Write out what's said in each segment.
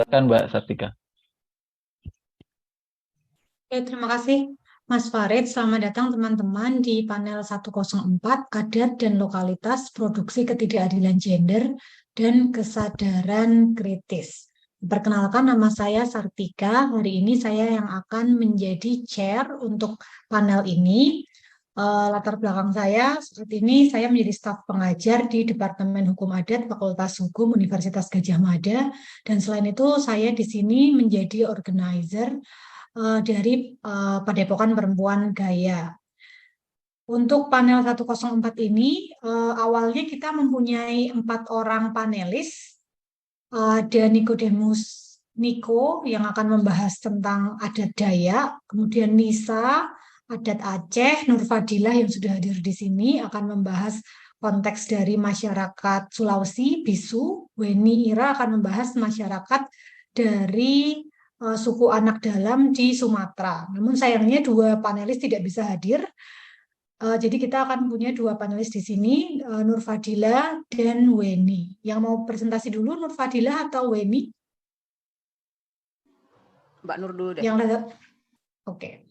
Silakan Mbak Sartika. Oke, terima kasih Mas Farid. Selamat datang teman-teman di panel 104 Adat dan Lokalitas Produksi Ketidakadilan Gender dan Kesadaran Kritis. Perkenalkan, nama saya Sartika. Hari ini saya yang akan menjadi chair untuk panel ini. Latar belakang saya saat ini saya menjadi staf pengajar di Departemen Hukum Adat Fakultas Hukum Universitas Gadjah Mada, dan selain itu saya di sini menjadi organizer dari Padepokan Perempuan Gaya. Untuk panel 104 ini, awalnya kita mempunyai 4 orang panelis. Ada Nicodemus Niko yang akan membahas tentang adat Dayak, kemudian Nisa, adat Aceh, Nur Fadilah yang sudah hadir di sini akan membahas konteks dari masyarakat Sulawesi, Bisu, Weni Ira akan membahas masyarakat dari suku anak dalam di Sumatera. Namun sayangnya dua panelis tidak bisa hadir. Jadi kita akan punya dua panelis di sini, Nur Fadila dan Weni. Yang mau presentasi dulu Nur Fadila atau Weni? Mbak Nur dulu deh. Yang oke.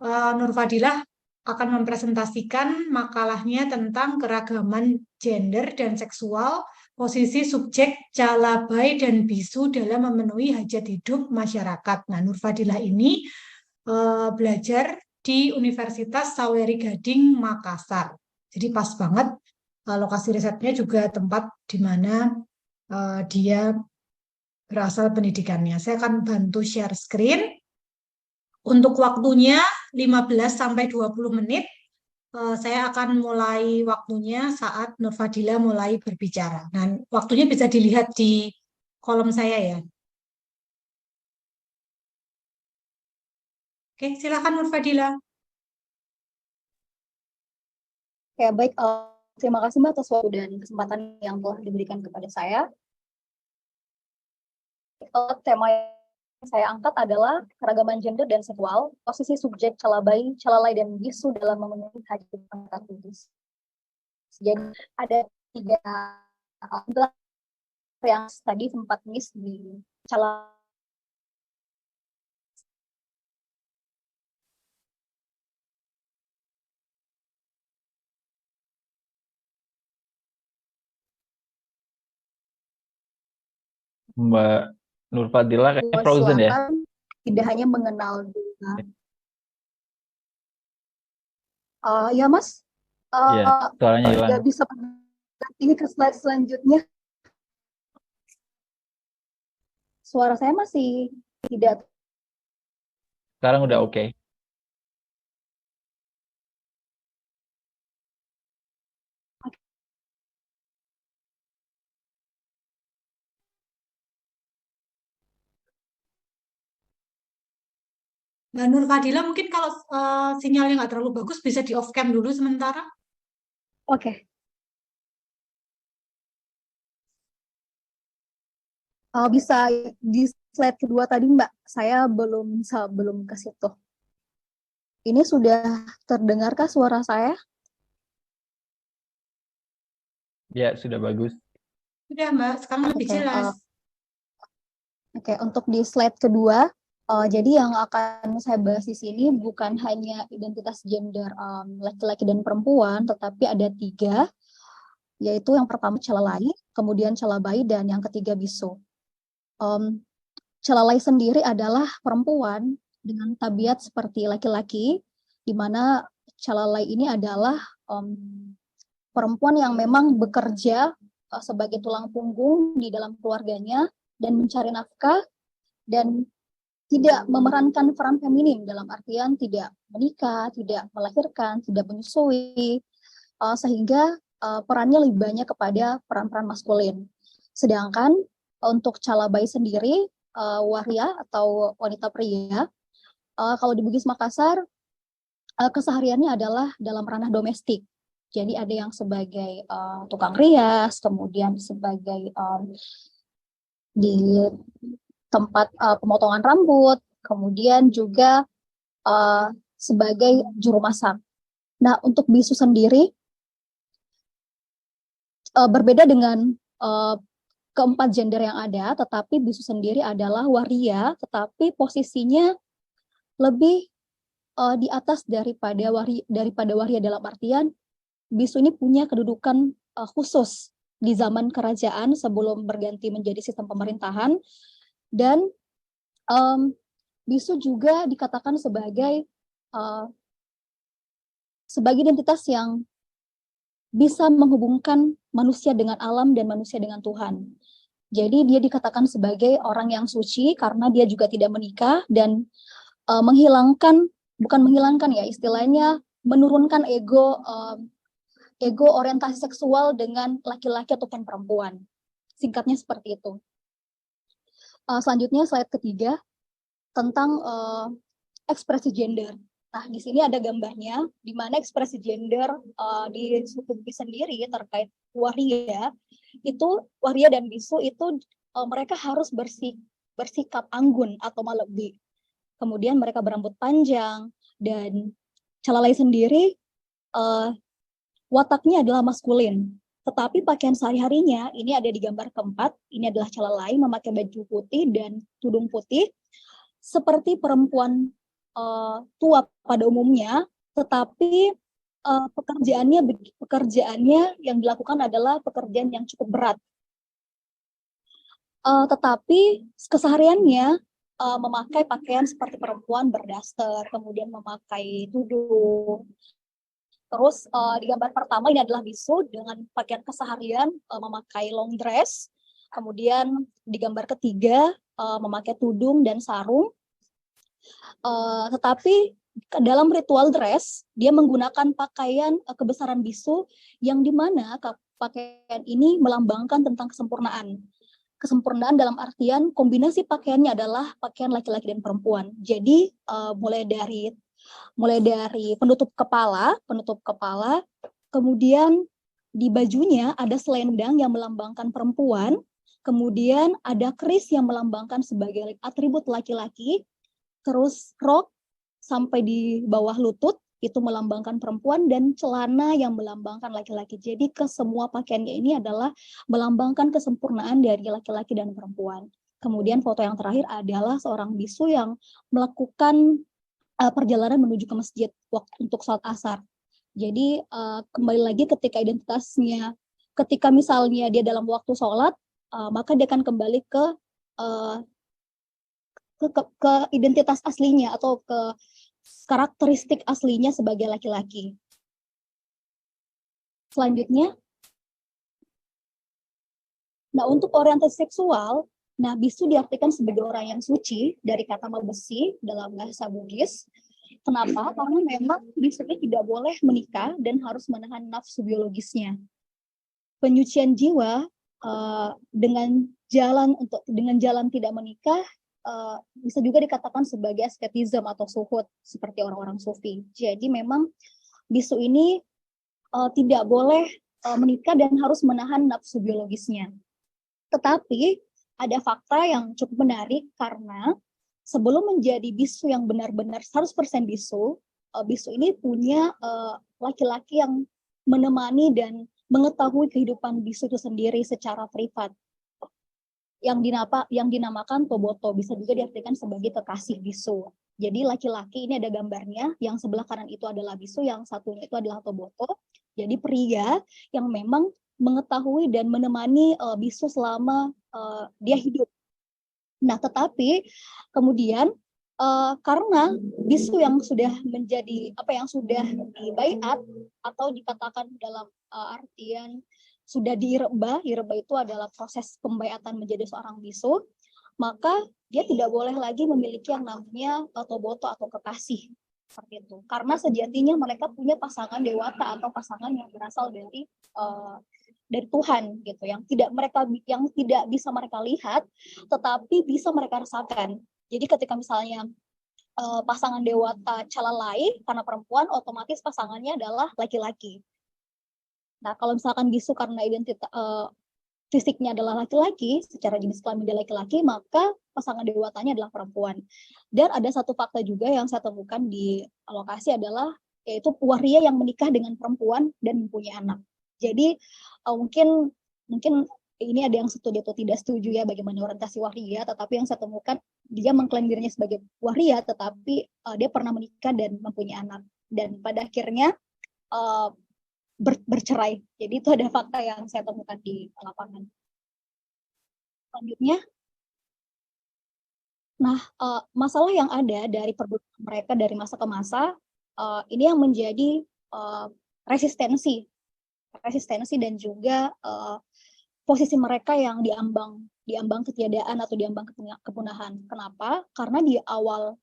Nur Fadilah akan mempresentasikan makalahnya tentang keragaman gender dan seksual, posisi subjek calabai dan bisu dalam memenuhi hajat hidup masyarakat. Nah, Nur Fadilah ini belajar di Universitas Saweri Gading, Makassar. Jadi pas banget, lokasi risetnya juga tempat di mana dia berasal pendidikannya. Saya akan bantu share screen. Untuk waktunya 15 sampai 20 menit. Saya akan mulai waktunya saat Nur Fadila mulai berbicara. Nah, waktunya bisa dilihat di kolom saya ya. Oke, silakan Nur Fadila. Ya, baik. Terima kasih Mbak atas waktu dan kesempatan yang telah diberikan kepada saya. Tema yang saya angkat adalah keragaman gender dan seksual, posisi subjek calabai, calalai, dan bisu dalam memenuhi hajat masyarakat Bugis. Jadi ada 3 yang tadi sempat miss di calalai. Mbak Nur Fadila kayaknya frozen ya. Selatan tidak hanya mengenal ya Mas, Iya, suaranya hilang. nggak bisa ini ke slide selanjutnya. Suara saya masih tidak. Sekarang udah oke. Mbak Nur Fadila, mungkin kalau sinyalnya nggak terlalu bagus, bisa di off cam dulu sementara. Oke. Bisa di slide kedua tadi Mbak, saya belum ke situ. Ini sudah terdengarkah suara saya? Ya, sudah bagus. Sudah Mbak, sekarang lebih Oke, jelas. Oke, untuk di slide kedua, jadi yang akan saya bahas di sini bukan hanya identitas gender laki-laki dan perempuan, tetapi ada 3, yaitu yang pertama calalai, kemudian calabai, dan yang ketiga bisu. Calalai sendiri adalah perempuan dengan tabiat seperti laki-laki, di mana calalai ini adalah perempuan yang memang bekerja sebagai tulang punggung di dalam keluarganya dan mencari nafkah dan tidak memerankan peran feminin dalam artian tidak menikah, tidak melahirkan, tidak menyusui, sehingga perannya lebih banyak kepada peran-peran maskulin. Sedangkan untuk calabai sendiri, waria atau wanita pria, kalau di Bugis Makassar, kesehariannya adalah dalam ranah domestik. Jadi ada yang sebagai tukang rias, kemudian sebagai di tempat pemotongan rambut, kemudian juga sebagai juru masak. Nah, untuk bisu sendiri berbeda dengan keempat gender yang ada, tetapi bisu sendiri adalah waria, tetapi posisinya lebih di atas daripada waria dalam artian bisu ini punya kedudukan khusus di zaman kerajaan sebelum berganti menjadi sistem pemerintahan, dan bisu juga dikatakan sebagai identitas yang bisa menghubungkan manusia dengan alam dan manusia dengan Tuhan. Jadi dia dikatakan sebagai orang yang suci karena dia juga tidak menikah dan bukan menghilangkan ya, istilahnya menurunkan ego orientasi seksual dengan laki-laki ataupun perempuan. Singkatnya seperti itu. Selanjutnya slide ketiga tentang ekspresi gender. Nah, di sini ada gambarnya di mana ekspresi gender di suku Bugis sendiri terkait waria dan bisu itu mereka harus bersikap anggun atau malebi. Kemudian mereka berambut panjang, dan calalai sendiri wataknya adalah maskulin. Tetapi pakaian sehari-harinya ini ada di gambar keempat, ini adalah calalai memakai baju putih dan tudung putih seperti perempuan tua pada umumnya, tetapi pekerjaannya yang dilakukan adalah pekerjaan yang cukup berat. Tetapi kesehariannya memakai pakaian seperti perempuan berdaster, kemudian memakai tudung. Terus di gambar pertama ini adalah bisu dengan pakaian keseharian memakai long dress. Kemudian di gambar ketiga memakai tudung dan sarung. Tetapi dalam ritual dress dia menggunakan pakaian kebesaran bisu yang dimana pakaian ini melambangkan tentang kesempurnaan. Kesempurnaan dalam artian kombinasi pakaiannya adalah pakaian laki-laki dan perempuan. Jadi mulai dari penutup kepala, kemudian di bajunya ada selendang yang melambangkan perempuan, kemudian ada keris yang melambangkan sebagai atribut laki-laki, terus rok sampai di bawah lutut itu melambangkan perempuan, dan celana yang melambangkan laki-laki. Jadi kesemua pakaiannya ini adalah melambangkan kesempurnaan dari laki-laki dan perempuan. Kemudian foto yang terakhir adalah seorang bisu yang melakukan perjalanan menuju ke masjid untuk sholat asar. Jadi kembali lagi ketika misalnya dia dalam waktu sholat, maka dia akan kembali ke identitas aslinya atau ke karakteristik aslinya sebagai laki-laki. Selanjutnya, nah untuk orientasi seksual, nah bisu diartikan sebagai orang yang suci dari kata mabesi dalam bahasa Bugis. Kenapa? Karena memang bisu ini tidak boleh menikah dan harus menahan nafsu biologisnya. Penyucian jiwa dengan jalan tidak menikah bisa juga dikatakan sebagai asketisme atau suhud seperti orang-orang sufi. Jadi memang bisu ini tidak boleh menikah dan harus menahan nafsu biologisnya. Tetapi ada fakta yang cukup menarik karena sebelum menjadi bisu yang benar-benar 100% bisu, bisu ini punya laki-laki yang menemani dan mengetahui kehidupan bisu itu sendiri secara privat, yang dinamakan toboto, bisa juga diartikan sebagai kekasih bisu. Jadi laki-laki ini ada gambarnya, yang sebelah kanan itu adalah bisu, yang satunya itu adalah toboto. Jadi pria yang memang mengetahui dan menemani bisu selama dia hidup. Nah, tetapi kemudian karena bisu yang sudah menjadi yang sudah dibaiat atau dikatakan dalam artian sudah diirba itu adalah proses pembaiatan menjadi seorang bisu, maka dia tidak boleh lagi memiliki yang namanya toboto atau kekasih seperti itu. Karena sejatinya mereka punya pasangan dewata atau pasangan yang berasal dari Tuhan gitu, yang tidak bisa mereka lihat tetapi bisa mereka rasakan. Jadi ketika misalnya pasangan dewata calalai karena perempuan, otomatis pasangannya adalah laki-laki. Nah, kalau misalkan bisu karena identitas fisiknya adalah laki-laki, secara jenis kelamin dia laki-laki, maka pasangan dewatanya adalah perempuan. Dan ada satu fakta juga yang saya temukan di lokasi adalah yaitu waria yang menikah dengan perempuan dan mempunyai anak. Jadi mungkin ini ada yang setuju atau tidak setuju ya bagaimana orientasi waria, tetapi yang saya temukan dia mengklaim dirinya sebagai waria, tetapi dia pernah menikah dan mempunyai anak, dan pada akhirnya bercerai. Jadi itu ada fakta yang saya temukan di lapangan. Selanjutnya, nah masalah yang ada dari perbuatan mereka dari masa ke masa, ini yang menjadi resistensi dan juga posisi mereka yang diambang ketiadaan atau diambang kepunahan. Kenapa? Karena di awal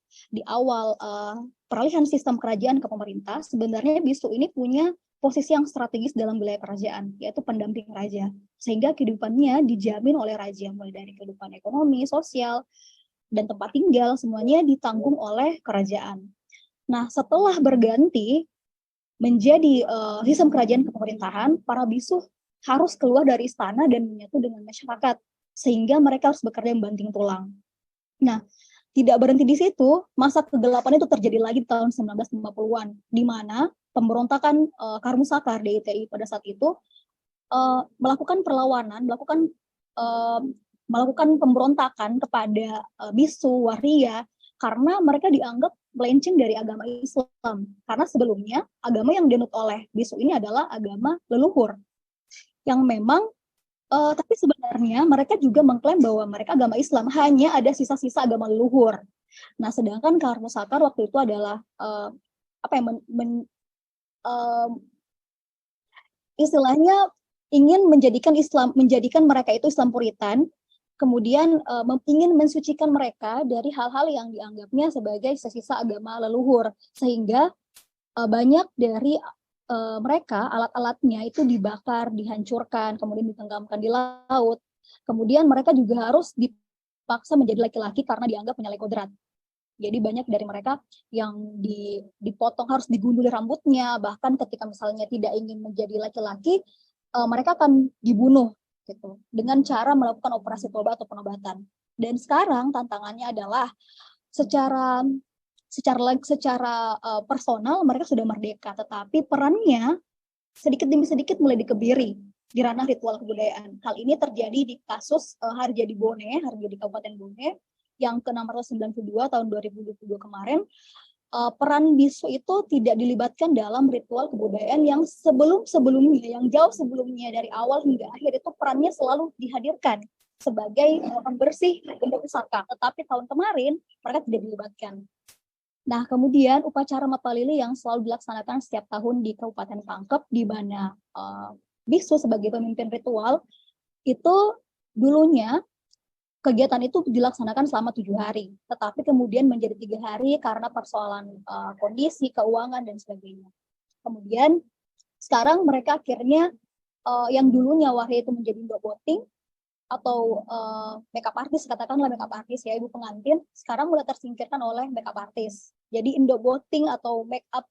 peralihan sistem kerajaan ke pemerintah, sebenarnya bisu ini punya posisi yang strategis dalam wilayah kerajaan, yaitu pendamping raja, sehingga kehidupannya dijamin oleh raja, mulai dari kehidupan ekonomi, sosial, dan tempat tinggal, semuanya ditanggung oleh kerajaan. Nah, setelah berganti menjadi sistem kerajaan kepemerintahan, para bisu harus keluar dari istana dan menyatu dengan masyarakat, sehingga mereka harus bekerja membanting tulang. Nah, tidak berhenti di situ, masa kegelapan itu terjadi lagi tahun 1950-an, di mana pemberontakan Karmusakar DITI pada saat itu melakukan perlawanan, melakukan pemberontakan kepada bisu, waria, karena mereka dianggap melenceng dari agama Islam. Karena sebelumnya agama yang dianut oleh bisu ini adalah agama leluhur, yang memang tapi sebenarnya mereka juga mengklaim bahwa mereka agama Islam, hanya ada sisa-sisa agama leluhur. Nah, sedangkan Karmusakar waktu itu adalah istilahnya ingin menjadikan mereka itu Islam Puritan, kemudian ingin mensucikan mereka dari hal-hal yang dianggapnya sebagai sisa-sisa agama leluhur, sehingga banyak dari mereka alat-alatnya itu dibakar, dihancurkan, kemudian ditenggelamkan di laut. Kemudian mereka juga harus dipaksa menjadi laki-laki karena dianggap menyalahi kodrat. Jadi banyak dari mereka yang dipotong, harus digunduli rambutnya, bahkan ketika misalnya tidak ingin menjadi laki-laki, mereka akan dibunuh gitu, dengan cara melakukan operasi tobat atau penobatan. Dan sekarang tantangannya adalah secara personal mereka sudah merdeka, tetapi perannya sedikit demi sedikit mulai dikebiri di ranah ritual kebudayaan. Hal ini terjadi di kasus Harjadi Kabupaten Bone yang ke-692 tahun 2022 kemarin. Peran bisu itu tidak dilibatkan dalam ritual kebudayaan yang sebelum-sebelumnya, yang jauh sebelumnya, dari awal hingga akhir itu perannya selalu dihadirkan sebagai pembersih benda pusaka, tetapi tahun kemarin mereka tidak dilibatkan. Nah, kemudian upacara Mapalili yang selalu dilaksanakan setiap tahun di Kabupaten Pangkep, di mana bisu sebagai pemimpin ritual, itu dulunya kegiatan itu dilaksanakan selama 7 hari, tetapi kemudian menjadi 3 hari karena persoalan kondisi, keuangan, dan sebagainya. Kemudian sekarang mereka akhirnya yang dulunya waria itu menjadi ndoboting atau makeup artist, katakanlah makeup artist ya, ibu pengantin, sekarang mulai tersingkirkan oleh makeup artist. Jadi ndoboting atau makeup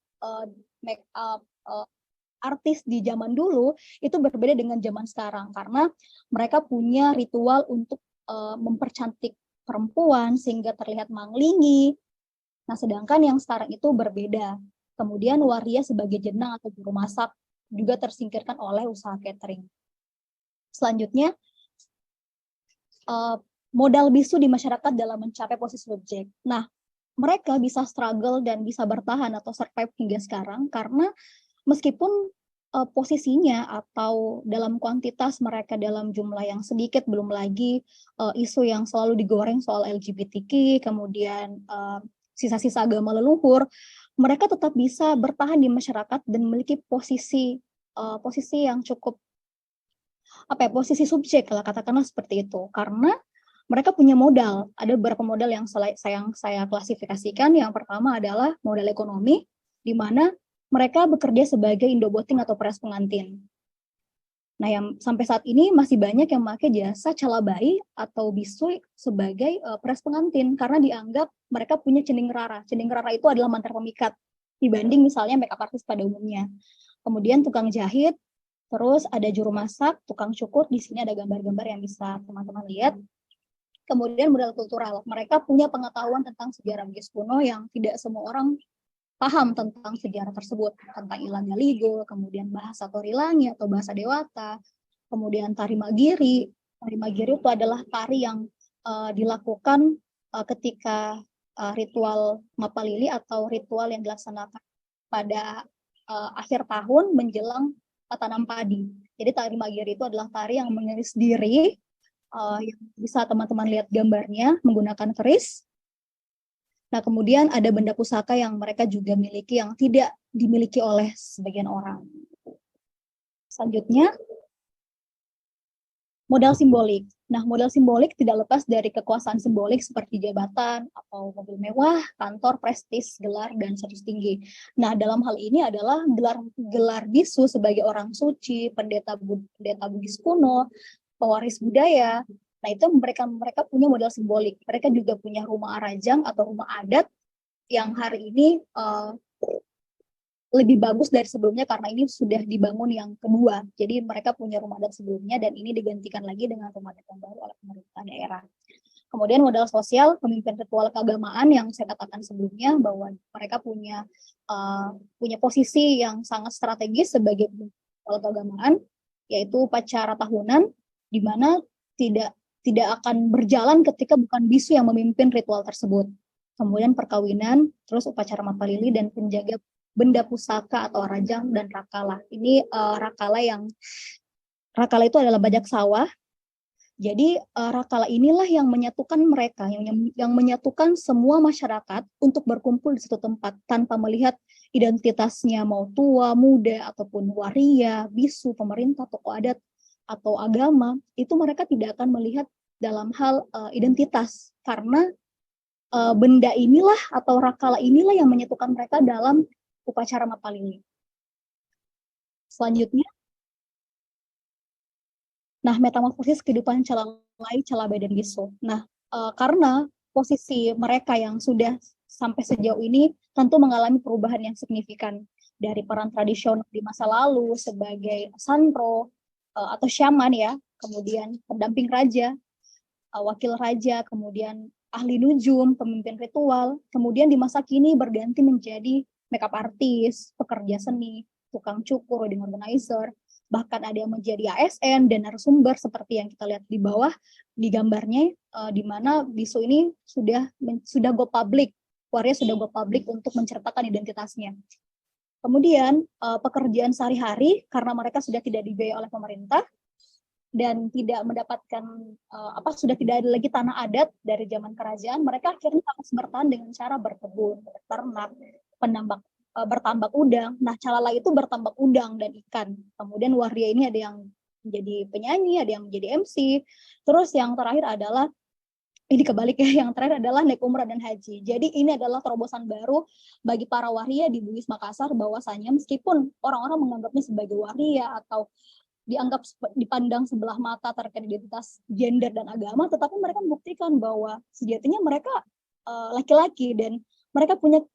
artis di zaman dulu itu berbeda dengan zaman sekarang, karena mereka punya ritual untuk mempercantik perempuan sehingga terlihat manglingi. Nah, sedangkan yang sekarang itu berbeda. Kemudian waria sebagai jenang atau juru masak juga tersingkirkan oleh usaha catering. Selanjutnya, modal bisu di masyarakat dalam mencapai posisi subjek. Nah, mereka bisa struggle dan bisa bertahan atau survive hingga sekarang karena meskipun posisinya atau dalam kuantitas mereka dalam jumlah yang sedikit, belum lagi isu yang selalu digoreng soal LGBTQ, kemudian sisa-sisa agama leluhur, mereka tetap bisa bertahan di masyarakat dan memiliki posisi yang cukup posisi subjek, lah katakanlah seperti itu, karena mereka punya modal. Ada beberapa modal yang saya klasifikasikan. Yang pertama adalah modal ekonomi, di mana mereka bekerja sebagai indoboting atau peras pengantin. Nah, yang sampai saat ini masih banyak yang memakai jasa calabai atau bisu sebagai peras pengantin karena dianggap mereka punya cening rara. Cening rara itu adalah mantra pemikat dibanding misalnya makeup artist pada umumnya. Kemudian tukang jahit, terus ada juru masak, tukang cukur. Di sini ada gambar-gambar yang bisa teman-teman lihat. Kemudian modal kultural, mereka punya pengetahuan tentang sejarah Bugis kuno yang tidak semua orang paham tentang sejarah tersebut, tentang Ilan Galigo, kemudian bahasa Torilangi atau bahasa Dewata, kemudian tari Magiri, Tari Magiri itu adalah tari yang dilakukan ketika ritual Mapalili atau ritual yang dilaksanakan pada akhir tahun menjelang tanam padi. Jadi tari Magiri itu adalah tari yang mengiris diri, yang bisa teman-teman lihat gambarnya menggunakan keris. Nah, kemudian ada benda pusaka yang mereka juga miliki yang tidak dimiliki oleh sebagian orang. Selanjutnya, modal simbolik. Nah, modal simbolik tidak lepas dari kekuasaan simbolik seperti jabatan atau mobil mewah, kantor, prestis, gelar, dan status tinggi. Nah, dalam hal ini adalah gelar bisu sebagai orang suci, pendeta Bugis kuno, pewaris budaya. Nah, itu mereka punya modal simbolik. Mereka juga punya rumah arajang atau rumah adat yang hari ini lebih bagus dari sebelumnya karena ini sudah dibangun yang kedua. Jadi mereka punya rumah adat sebelumnya dan ini digantikan lagi dengan rumah adat yang baru oleh pemerintah daerah. Kemudian modal sosial, pemimpin ritual keagamaan yang saya katakan sebelumnya bahwa mereka punya posisi yang sangat strategis sebagai ritual keagamaan, yaitu upacara tahunan, di mana tidak akan berjalan ketika bukan bisu yang memimpin ritual tersebut. Kemudian perkawinan, terus upacara Mapalili, dan penjaga benda pusaka atau rajang dan rakala. Ini rakala itu adalah bajak sawah. Jadi rakala inilah yang menyatukan mereka, yang menyatukan semua masyarakat untuk berkumpul di satu tempat tanpa melihat identitasnya mau tua, muda, ataupun waria, bisu, pemerintah, tokoh adat, atau agama. Itu mereka tidak akan melihat dalam hal identitas, karena benda inilah atau rakala inilah yang menyatukan mereka dalam upacara Mapalili. Selanjutnya, nah, metamorfosis kehidupan Calalai, Calabai, dan Bisu. Nah, karena posisi mereka yang sudah sampai sejauh ini tentu mengalami perubahan yang signifikan dari peran tradisional di masa lalu sebagai santro atau syaman ya, kemudian pendamping raja, wakil raja, kemudian ahli nujum, pemimpin ritual, kemudian di masa kini berganti menjadi makeup artist, pekerja seni, tukang cukur, wedding organizer, bahkan ada yang menjadi ASN dan narasumber seperti yang kita lihat di bawah di gambarnya, di mana bisu ini sudah go public, waria sudah go public untuk menceritakan identitasnya. Kemudian pekerjaan sehari-hari karena mereka sudah tidak dibiayai oleh pemerintah dan tidak mendapatkan sudah tidak ada lagi tanah adat dari zaman kerajaan, mereka akhirnya harus bertahan dengan cara berkebun, berternak, bertambak udang. Nah, Calalai itu bertambak udang dan ikan. Kemudian waria ini ada yang menjadi penyanyi, ada yang menjadi MC. Terus yang terakhir adalah ini kebalik ya, yang terakhir adalah naik umrah dan haji. Jadi ini adalah terobosan baru bagi para waria di Bugis Makassar, bahwasanya meskipun orang-orang menganggapnya sebagai waria atau dipandang sebelah mata terkait identitas gender dan agama, tetapi mereka membuktikan bahwa sejatinya mereka laki-laki dan mereka punya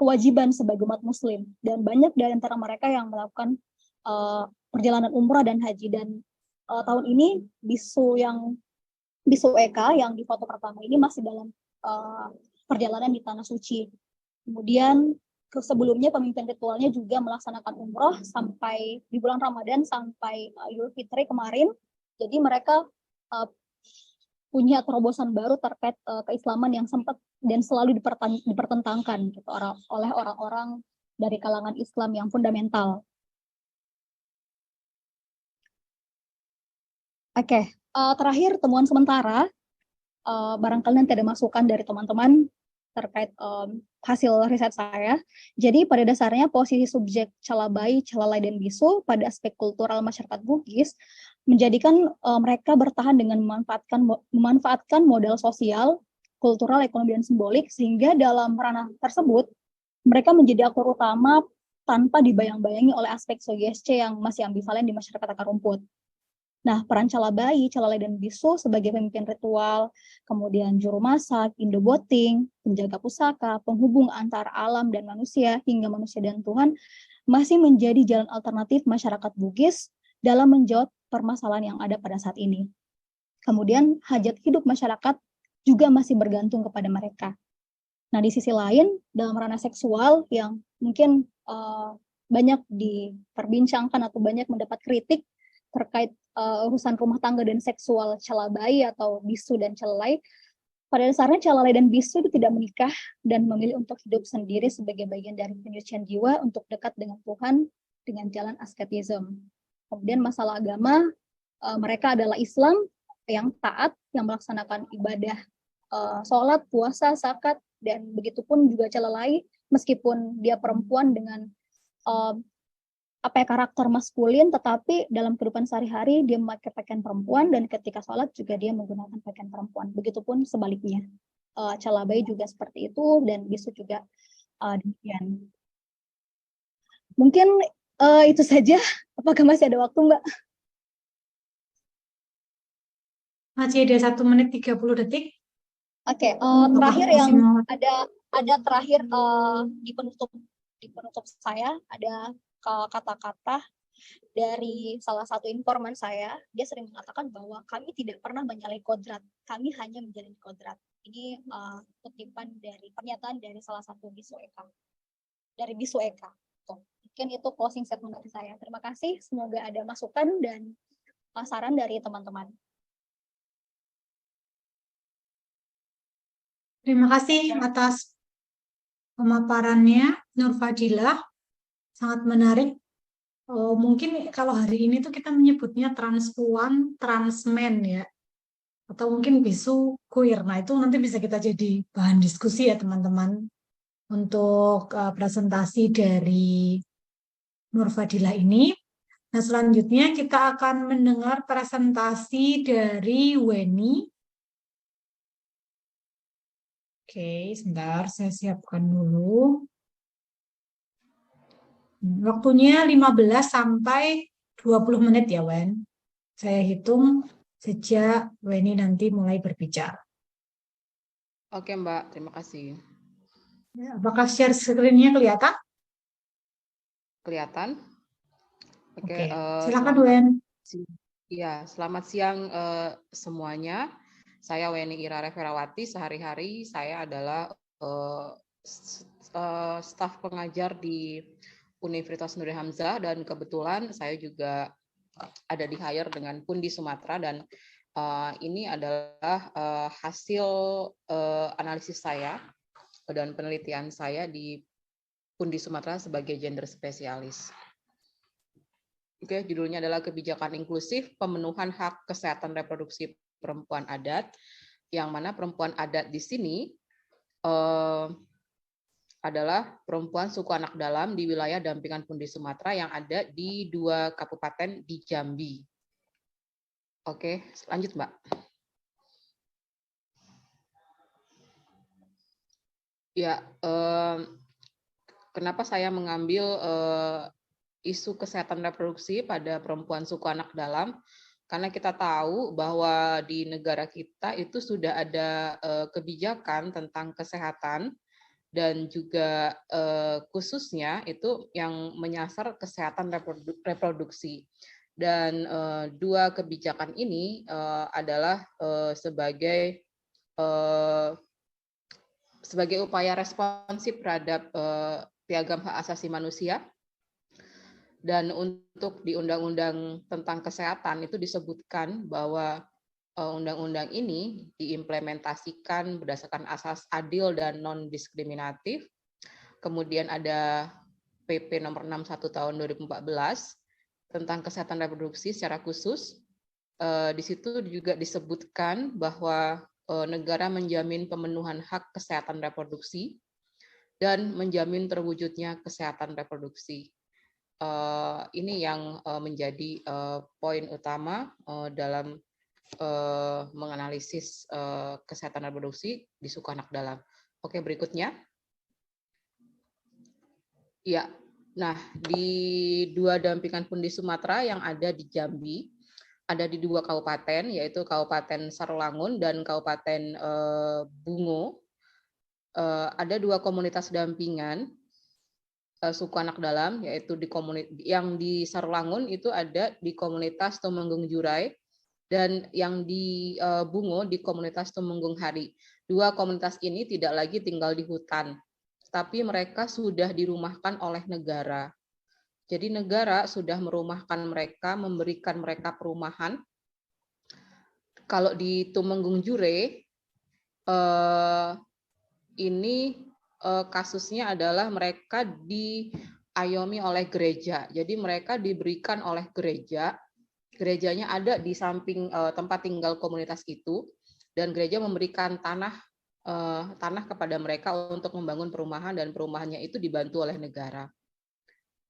kewajiban sebagai umat muslim. Dan banyak dari antara mereka yang melakukan perjalanan umrah dan haji. Dan tahun ini Bisu Eka yang di foto pertama ini masih dalam perjalanan di Tanah Suci. Kemudian sebelumnya pemimpin ritualnya juga melaksanakan umroh sampai di bulan Ramadan sampai Idul Fitri kemarin. Jadi mereka punya terobosan baru terkait keislaman yang sempat dan selalu dipertentangkan gitu, oleh orang-orang dari kalangan Islam yang fundamental. Oke. Terakhir, temuan sementara, barangkali nanti ada masukan dari teman-teman terkait hasil riset saya. Jadi pada dasarnya posisi subjek Calabai, Calalai, dan Bisu pada aspek kultural masyarakat Bugis menjadikan mereka bertahan dengan memanfaatkan modal sosial, kultural, ekonomi, dan simbolik, sehingga dalam ranah tersebut mereka menjadi aktor utama tanpa dibayang-bayangi oleh aspek sugesti yang masih ambivalen di masyarakat akar rumput. Nah, peran Calalai, Calalai, dan Bisu sebagai pemimpin ritual, kemudian juru masak, indoboting, penjaga pusaka, penghubung antara alam dan manusia, hingga manusia dan Tuhan, masih menjadi jalan alternatif masyarakat Bugis dalam menjawab permasalahan yang ada pada saat ini. Kemudian, hajat hidup masyarakat juga masih bergantung kepada mereka. Nah, di sisi lain, dalam ranah seksual yang mungkin banyak diperbincangkan atau banyak mendapat kritik terkait urusan rumah tangga dan seksual celabai atau bisu dan celalai, pada dasarnya celalai dan bisu itu tidak menikah dan memilih untuk hidup sendiri sebagai bagian dari penyucian jiwa untuk dekat dengan Tuhan dengan jalan asketisme. Kemudian masalah agama, mereka adalah Islam yang taat, yang melaksanakan ibadah sholat, puasa, zakat, dan begitupun juga celalai, meskipun dia perempuan dengan karakter maskulin, tetapi dalam kehidupan sehari-hari dia memakai pakaian perempuan, dan ketika sholat juga dia menggunakan pakaian perempuan. Begitupun sebaliknya, celabai juga seperti itu, dan bisu juga demikian. Mungkin itu saja. Apakah masih ada waktu, Mbak? Masih ada 1 menit 30 detik. Oke, Apakah terakhir masih yang mau? ada terakhir di penutup saya ada kata-kata dari salah satu informan saya. Dia sering mengatakan bahwa kami tidak pernah menyalahi kodrat, kami hanya menjalani kodrat. Ini kutipan dari pernyataan dari salah satu bisu Eka, dari bisu Eka. Mungkin itu closing statement dari saya. Terima kasih, semoga ada masukan dan saran dari teman-teman. Terima kasih atas pemaparannya, Nur Fadilah. Sangat menarik. Mungkin kalau hari ini tuh kita menyebutnya transpuan, transmen ya. Atau mungkin bisu queer. Nah, itu nanti bisa kita jadi bahan diskusi ya teman-teman. Untuk presentasi dari Nur Fadilah ini. Nah, selanjutnya kita akan mendengar presentasi dari Weni. Oke, sebentar saya siapkan dulu. Waktunya 15 sampai 20 menit ya, Wen. Saya hitung sejak Weni nanti mulai berbicara. Oke, Mbak. Terima kasih. Apakah share screen-nya kelihatan? Kelihatan? Oke, silakan Wen. Iya, selamat siang semuanya. Saya Weni Ira Reverawati. Sehari-hari saya adalah staf pengajar di Universitas Nuri Hamzah, dan kebetulan saya juga ada di hire dengan Pundi Sumatera, dan ini adalah hasil analisis saya dan penelitian saya di Pundi Sumatera sebagai gender spesialis. Oke, judulnya adalah Kebijakan Inklusif Pemenuhan Hak Kesehatan Reproduksi Perempuan Adat, yang mana perempuan adat di sini adalah perempuan suku anak dalam di wilayah Dampingan Pundi Sumatera yang ada di 2 kabupaten di Jambi. Oke, lanjut Mbak. Ya, kenapa saya mengambil isu kesehatan reproduksi pada perempuan suku anak dalam? Karena kita tahu bahwa di negara kita itu sudah ada kebijakan tentang kesehatan, dan juga khususnya itu yang menyasar kesehatan reproduksi. Dan 2 kebijakan ini adalah sebagai upaya responsif terhadap piagam hak asasi manusia. Dan untuk di Undang-Undang tentang Kesehatan itu disebutkan bahwa undang-undang ini diimplementasikan berdasarkan asas adil dan non-diskriminatif. Kemudian ada PP nomor 61 tahun 2014 tentang kesehatan reproduksi secara khusus. Di situ juga disebutkan bahwa negara menjamin pemenuhan hak kesehatan reproduksi dan menjamin terwujudnya kesehatan reproduksi. Ini yang menjadi poin utama dalam menganalisis kesehatan reproduksi di suku anak dalam. Oke, berikutnya. Ya, nah di 2 Dampingan Pundi Sumatera yang ada di Jambi, ada di 2 kabupaten, yaitu Kabupaten Sarolangun dan Kabupaten Bungo. Ada 2 komunitas dampingan suku anak dalam, yaitu yang di Sarolangun itu ada di komunitas Tumenggung Jurai, dan yang di Bungo di komunitas Tumenggung Hari. 2 komunitas ini tidak lagi tinggal di hutan, tapi mereka sudah dirumahkan oleh negara. Jadi negara sudah merumahkan mereka, memberikan mereka perumahan. Kalau di Tumenggung Jure, ini kasusnya adalah mereka diayomi oleh gereja. Jadi mereka diberikan oleh gereja. Gerejanya ada di samping tempat tinggal komunitas itu, dan gereja memberikan tanah kepada mereka untuk membangun perumahan, dan perumahannya itu dibantu oleh negara.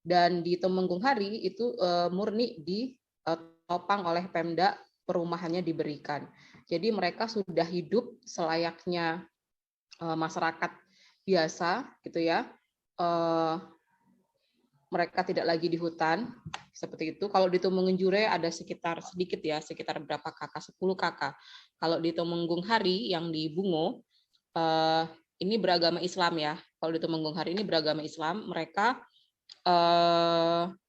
Dan di Tumenggung Hari itu murni ditopang oleh Pemda, perumahannya diberikan. Jadi mereka sudah hidup selayaknya masyarakat biasa, gitu ya. Mereka tidak lagi di hutan seperti itu. Kalau di Tumenggung Jure ada sekitar sedikit ya, sekitar berapa kakak, 10 kakak. Kalau di Tumenggung Hari yang di Bungo, ini beragama Islam ya. Kalau di Tumenggung Hari ini beragama Islam, mereka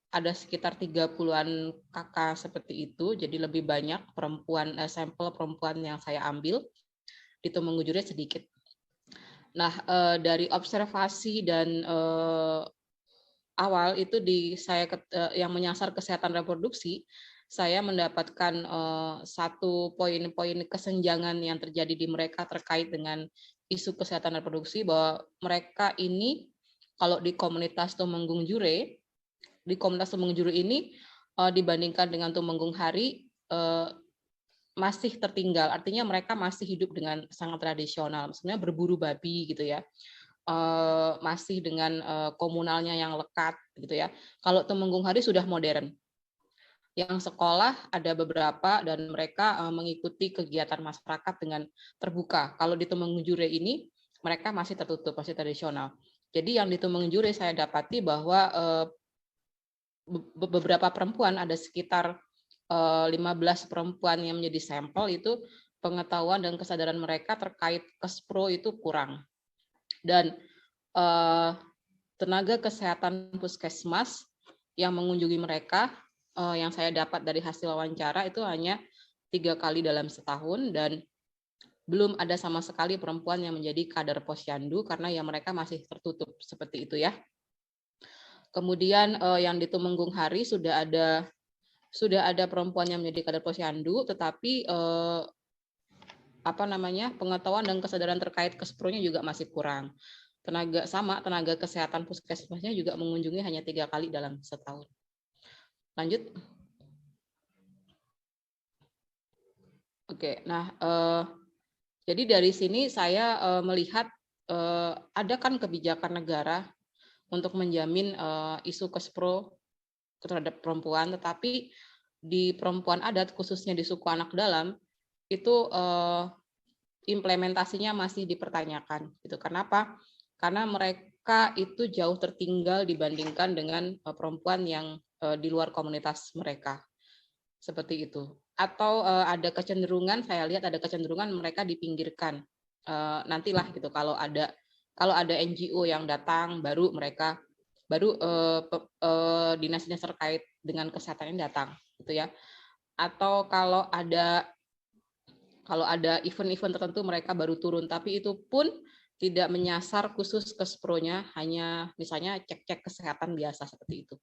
ada sekitar 30-an kakak seperti itu, jadi lebih banyak perempuan, sampel perempuan yang saya ambil. Di Tumenggung Jure sedikit. Nah, dari observasi dan awal itu yang menyasar kesehatan reproduksi, saya mendapatkan satu poin-poin kesenjangan yang terjadi di mereka terkait dengan isu kesehatan reproduksi, bahwa mereka ini kalau di komunitas Tumenggung Jure, ini dibandingkan dengan Tumenggung Hari masih tertinggal. Artinya mereka masih hidup dengan sangat tradisional, maksudnya berburu babi gitu ya. Masih dengan komunalnya yang lekat gitu ya. Kalau Tumenggung Hari sudah modern. Yang sekolah ada beberapa dan mereka mengikuti kegiatan masyarakat dengan terbuka. Kalau di Tumenggung Jure ini mereka masih tertutup, masih tradisional. Jadi yang di Tumenggung Jure saya dapati bahwa beberapa perempuan, ada sekitar 15 perempuan yang menjadi sampel, itu pengetahuan dan kesadaran mereka terkait Kespro itu kurang. Dan tenaga kesehatan puskesmas yang mengunjungi mereka, yang saya dapat dari hasil wawancara itu hanya 3 kali dalam setahun, dan belum ada sama sekali perempuan yang menjadi kader posyandu karena ya mereka masih tertutup seperti itu ya. Kemudian yang di Tumenggung Hari sudah ada perempuan yang menjadi kader posyandu, tetapi pengetahuan dan kesadaran terkait Kespro-nya juga masih kurang. Tenaga kesehatan puskesmasnya juga mengunjungi hanya 3 kali dalam setahun. Lanjut. Oke, nah jadi dari sini saya melihat ada kan kebijakan negara untuk menjamin isu Kespro terhadap perempuan, tetapi di perempuan adat, khususnya di suku anak dalam, itu implementasinya masih dipertanyakan. Gitu. Kenapa? Karena mereka itu jauh tertinggal dibandingkan dengan perempuan yang di luar komunitas mereka. Seperti itu. Atau ada kecenderungan, saya lihat ada kecenderungan mereka dipinggirkan. Nantilah gitu, kalau ada NGO yang datang, baru dinas-dinas terkait dengan kesehatannya datang, gitu ya. Atau kalau ada event-event tertentu mereka baru turun, tapi itu pun tidak menyasar khusus Kespro-nya, hanya misalnya cek-cek kesehatan biasa seperti itu.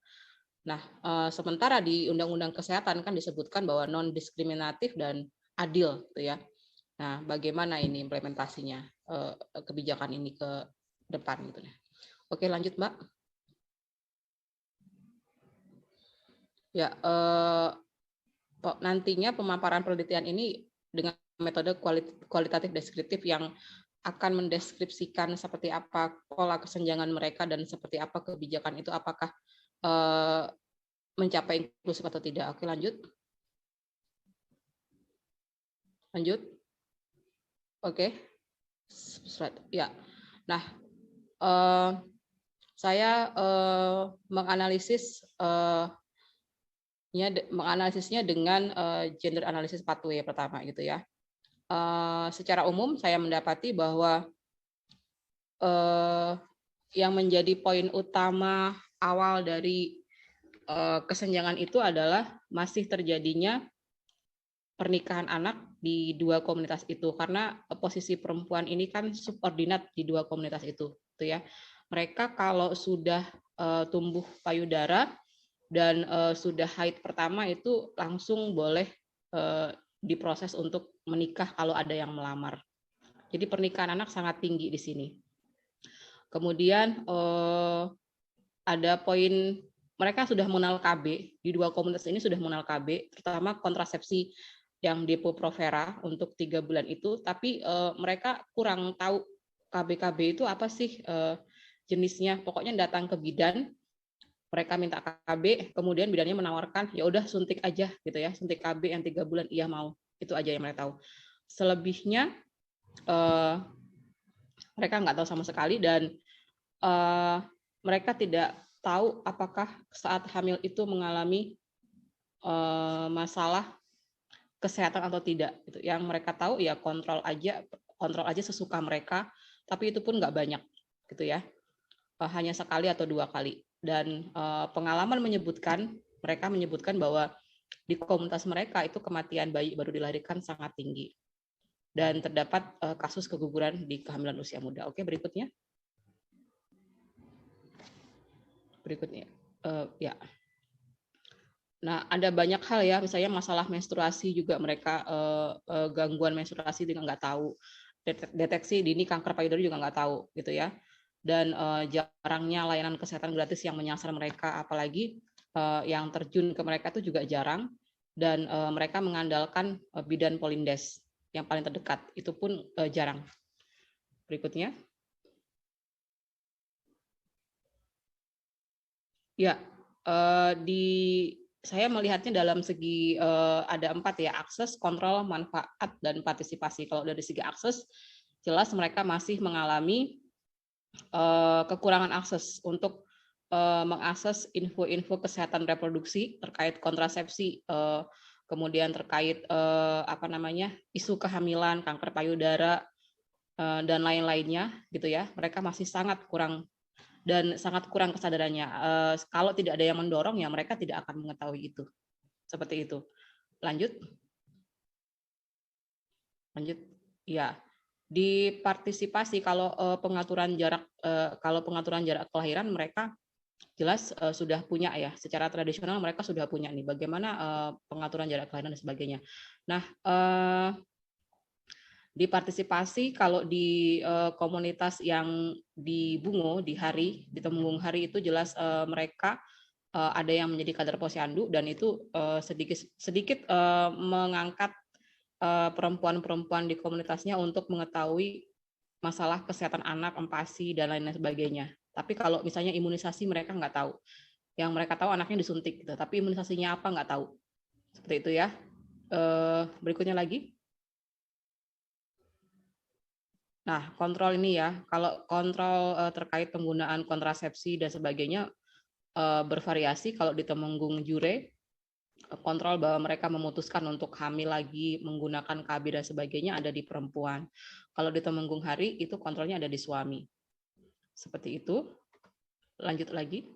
Nah, sementara di Undang-Undang Kesehatan kan disebutkan bahwa non-diskriminatif dan adil, gitu ya. Nah, bagaimana ini implementasinya kebijakan ini ke depan, gitu ya. Oke, lanjut, Mbak. Ya, nantinya pemaparan penelitian ini dengan metode kualitatif deskriptif yang akan mendeskripsikan seperti apa pola kesenjangan mereka dan seperti apa kebijakan itu, apakah mencapai inklusif atau tidak. Oke, lanjut. Lanjut. Oke. Ya. Nah, saya menganalisisnya dengan gender analysis pathway pertama gitu ya. Secara umum saya mendapati bahwa yang menjadi poin utama awal dari kesenjangan itu adalah masih terjadinya pernikahan anak di dua komunitas itu, karena posisi perempuan ini kan subordinat di dua komunitas itu, gitu ya. Mereka kalau sudah tumbuh payudara dan sudah haid pertama itu langsung boleh diproses untuk menikah kalau ada yang melamar. Jadi pernikahan anak sangat tinggi di sini. Kemudian ada poin mereka sudah mengenal KB, di dua komunitas ini sudah mengenal KB, terutama kontrasepsi yang Depo-Provera untuk 3 bulan itu, tapi mereka kurang tahu KB-KB itu apa sih jenisnya. Pokoknya datang ke bidan, mereka minta KB, kemudian bidannya menawarkan ya udah suntik aja gitu ya, suntik KB yang 3 bulan, iya mau. Itu aja yang mereka tahu. Selebihnya mereka nggak tahu sama sekali, dan mereka tidak tahu apakah saat hamil itu mengalami masalah kesehatan atau tidak. Yang mereka tahu ya kontrol aja sesuka mereka, tapi itu pun nggak banyak gitu ya, hanya sekali atau 2 kali. Dan pengalaman mereka menyebutkan bahwa di komunitas mereka itu kematian bayi baru dilahirkan sangat tinggi, dan terdapat kasus keguguran di kehamilan usia muda. Oke, berikutnya. Ya. Nah, ada banyak hal ya, misalnya masalah menstruasi juga mereka gangguan menstruasi dengan nggak tahu, deteksi dini kanker payudara juga nggak tahu gitu ya, dan jarangnya layanan kesehatan gratis yang menyasar mereka, apalagi yang terjun ke mereka itu juga jarang, dan mereka mengandalkan bidan Polindes yang paling terdekat, itu pun jarang. Berikutnya. Ya, saya melihatnya dalam segi ada 4 ya, akses, kontrol, manfaat, dan partisipasi. Kalau dari segi akses, jelas mereka masih mengalami kekurangan akses untuk mengakses info-info kesehatan reproduksi terkait kontrasepsi, kemudian terkait isu kehamilan, kanker payudara, dan lain-lainnya gitu ya. Mereka masih sangat kurang kesadarannya. Kalau tidak ada yang mendorong, ya mereka tidak akan mengetahui itu. Seperti itu. Lanjut. Ya. Di partisipasi, kalau pengaturan jarak kelahiran, mereka jelas sudah punya ya. Secara tradisional mereka sudah punya nih bagaimana pengaturan jarak kelahiran dan sebagainya. Nah, di partisipasi, kalau di komunitas yang di Bungo, di Temenggung Hari itu jelas mereka ada yang menjadi kader posyandu, dan itu sedikit mengangkat perempuan-perempuan di komunitasnya untuk mengetahui masalah kesehatan anak, empasi, dan lain-lain sebagainya. Tapi kalau misalnya imunisasi mereka nggak tahu. Yang mereka tahu anaknya disuntik, gitu. Tapi imunisasinya apa nggak tahu. Seperti itu ya. Berikutnya lagi. Nah, kontrol ini ya, kalau kontrol terkait penggunaan kontrasepsi dan sebagainya bervariasi. Kalau di Temenggung Jure, kontrol bahwa mereka memutuskan untuk hamil lagi menggunakan KB dan sebagainya ada di perempuan. Kalau di Temenggung Hari itu kontrolnya ada di suami. Seperti itu. Lanjut lagi.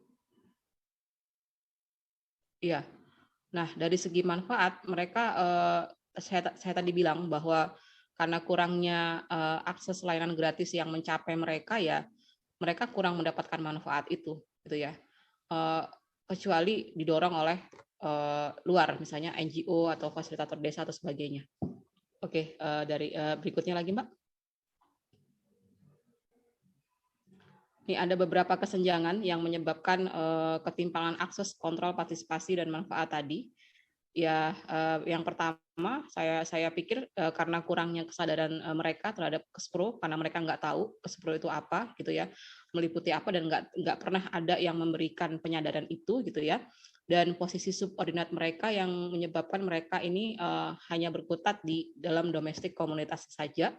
Iya. Nah, dari segi manfaat mereka saya tadi bilang bahwa karena kurangnya akses layanan gratis yang mencapai mereka, ya mereka kurang mendapatkan manfaat itu gitu ya. Kecuali didorong oleh luar, misalnya NGO atau fasilitator desa atau sebagainya. Oke, dari berikutnya lagi, Mbak. Ini ada beberapa kesenjangan yang menyebabkan ketimpangan akses, kontrol, partisipasi, dan manfaat tadi. Ya, yang pertama saya pikir karena kurangnya kesadaran mereka terhadap Kespro, karena mereka nggak tahu Kespro itu apa gitu ya, meliputi apa, dan nggak pernah ada yang memberikan penyadaran itu gitu ya. Dan posisi subordinat mereka yang menyebabkan mereka ini hanya berkutat di dalam domestik komunitas saja.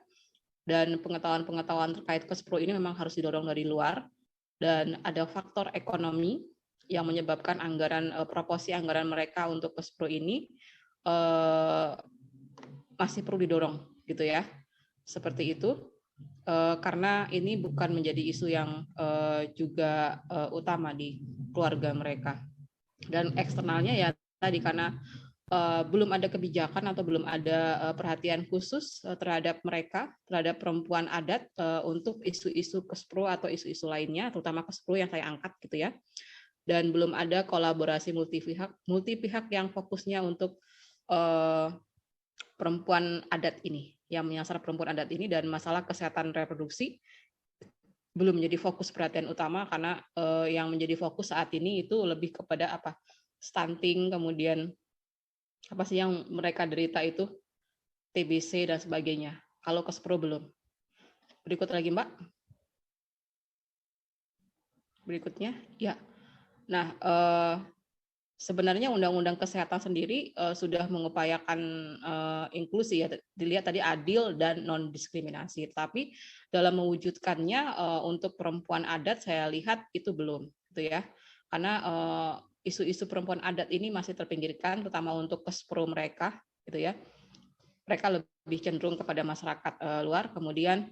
Dan pengetahuan terkait Kespro ini memang harus didorong dari luar, dan ada faktor ekonomi yang menyebabkan proporsi anggaran mereka untuk Kespro ini masih perlu didorong gitu ya, seperti itu, karena ini bukan menjadi isu yang juga utama di keluarga mereka. Dan eksternalnya ya tadi, karena belum ada kebijakan atau belum ada perhatian khusus terhadap mereka, terhadap perempuan adat untuk isu-isu Kespro atau isu-isu lainnya, terutama Kespro yang saya angkat gitu ya. dan belum ada kolaborasi multi-pihak yang fokusnya untuk perempuan adat ini, yang menyasar perempuan adat ini, dan masalah kesehatan reproduksi belum menjadi fokus perhatian utama karena yang menjadi fokus saat ini itu lebih kepada stunting, kemudian apa sih yang mereka derita itu TBC dan sebagainya. Kalau ke Spro belum. Berikut lagi Mbak. Berikutnya, ya. Nah, sebenarnya Undang-Undang Kesehatan sendiri sudah mengupayakan inklusi, ya, dilihat tadi adil dan non-diskriminasi. Tapi dalam mewujudkannya untuk perempuan adat saya lihat itu belum, gitu ya. Karena isu-isu perempuan adat ini masih terpinggirkan, terutama untuk Kespro mereka, gitu ya. Mereka lebih cenderung kepada masyarakat luar. Kemudian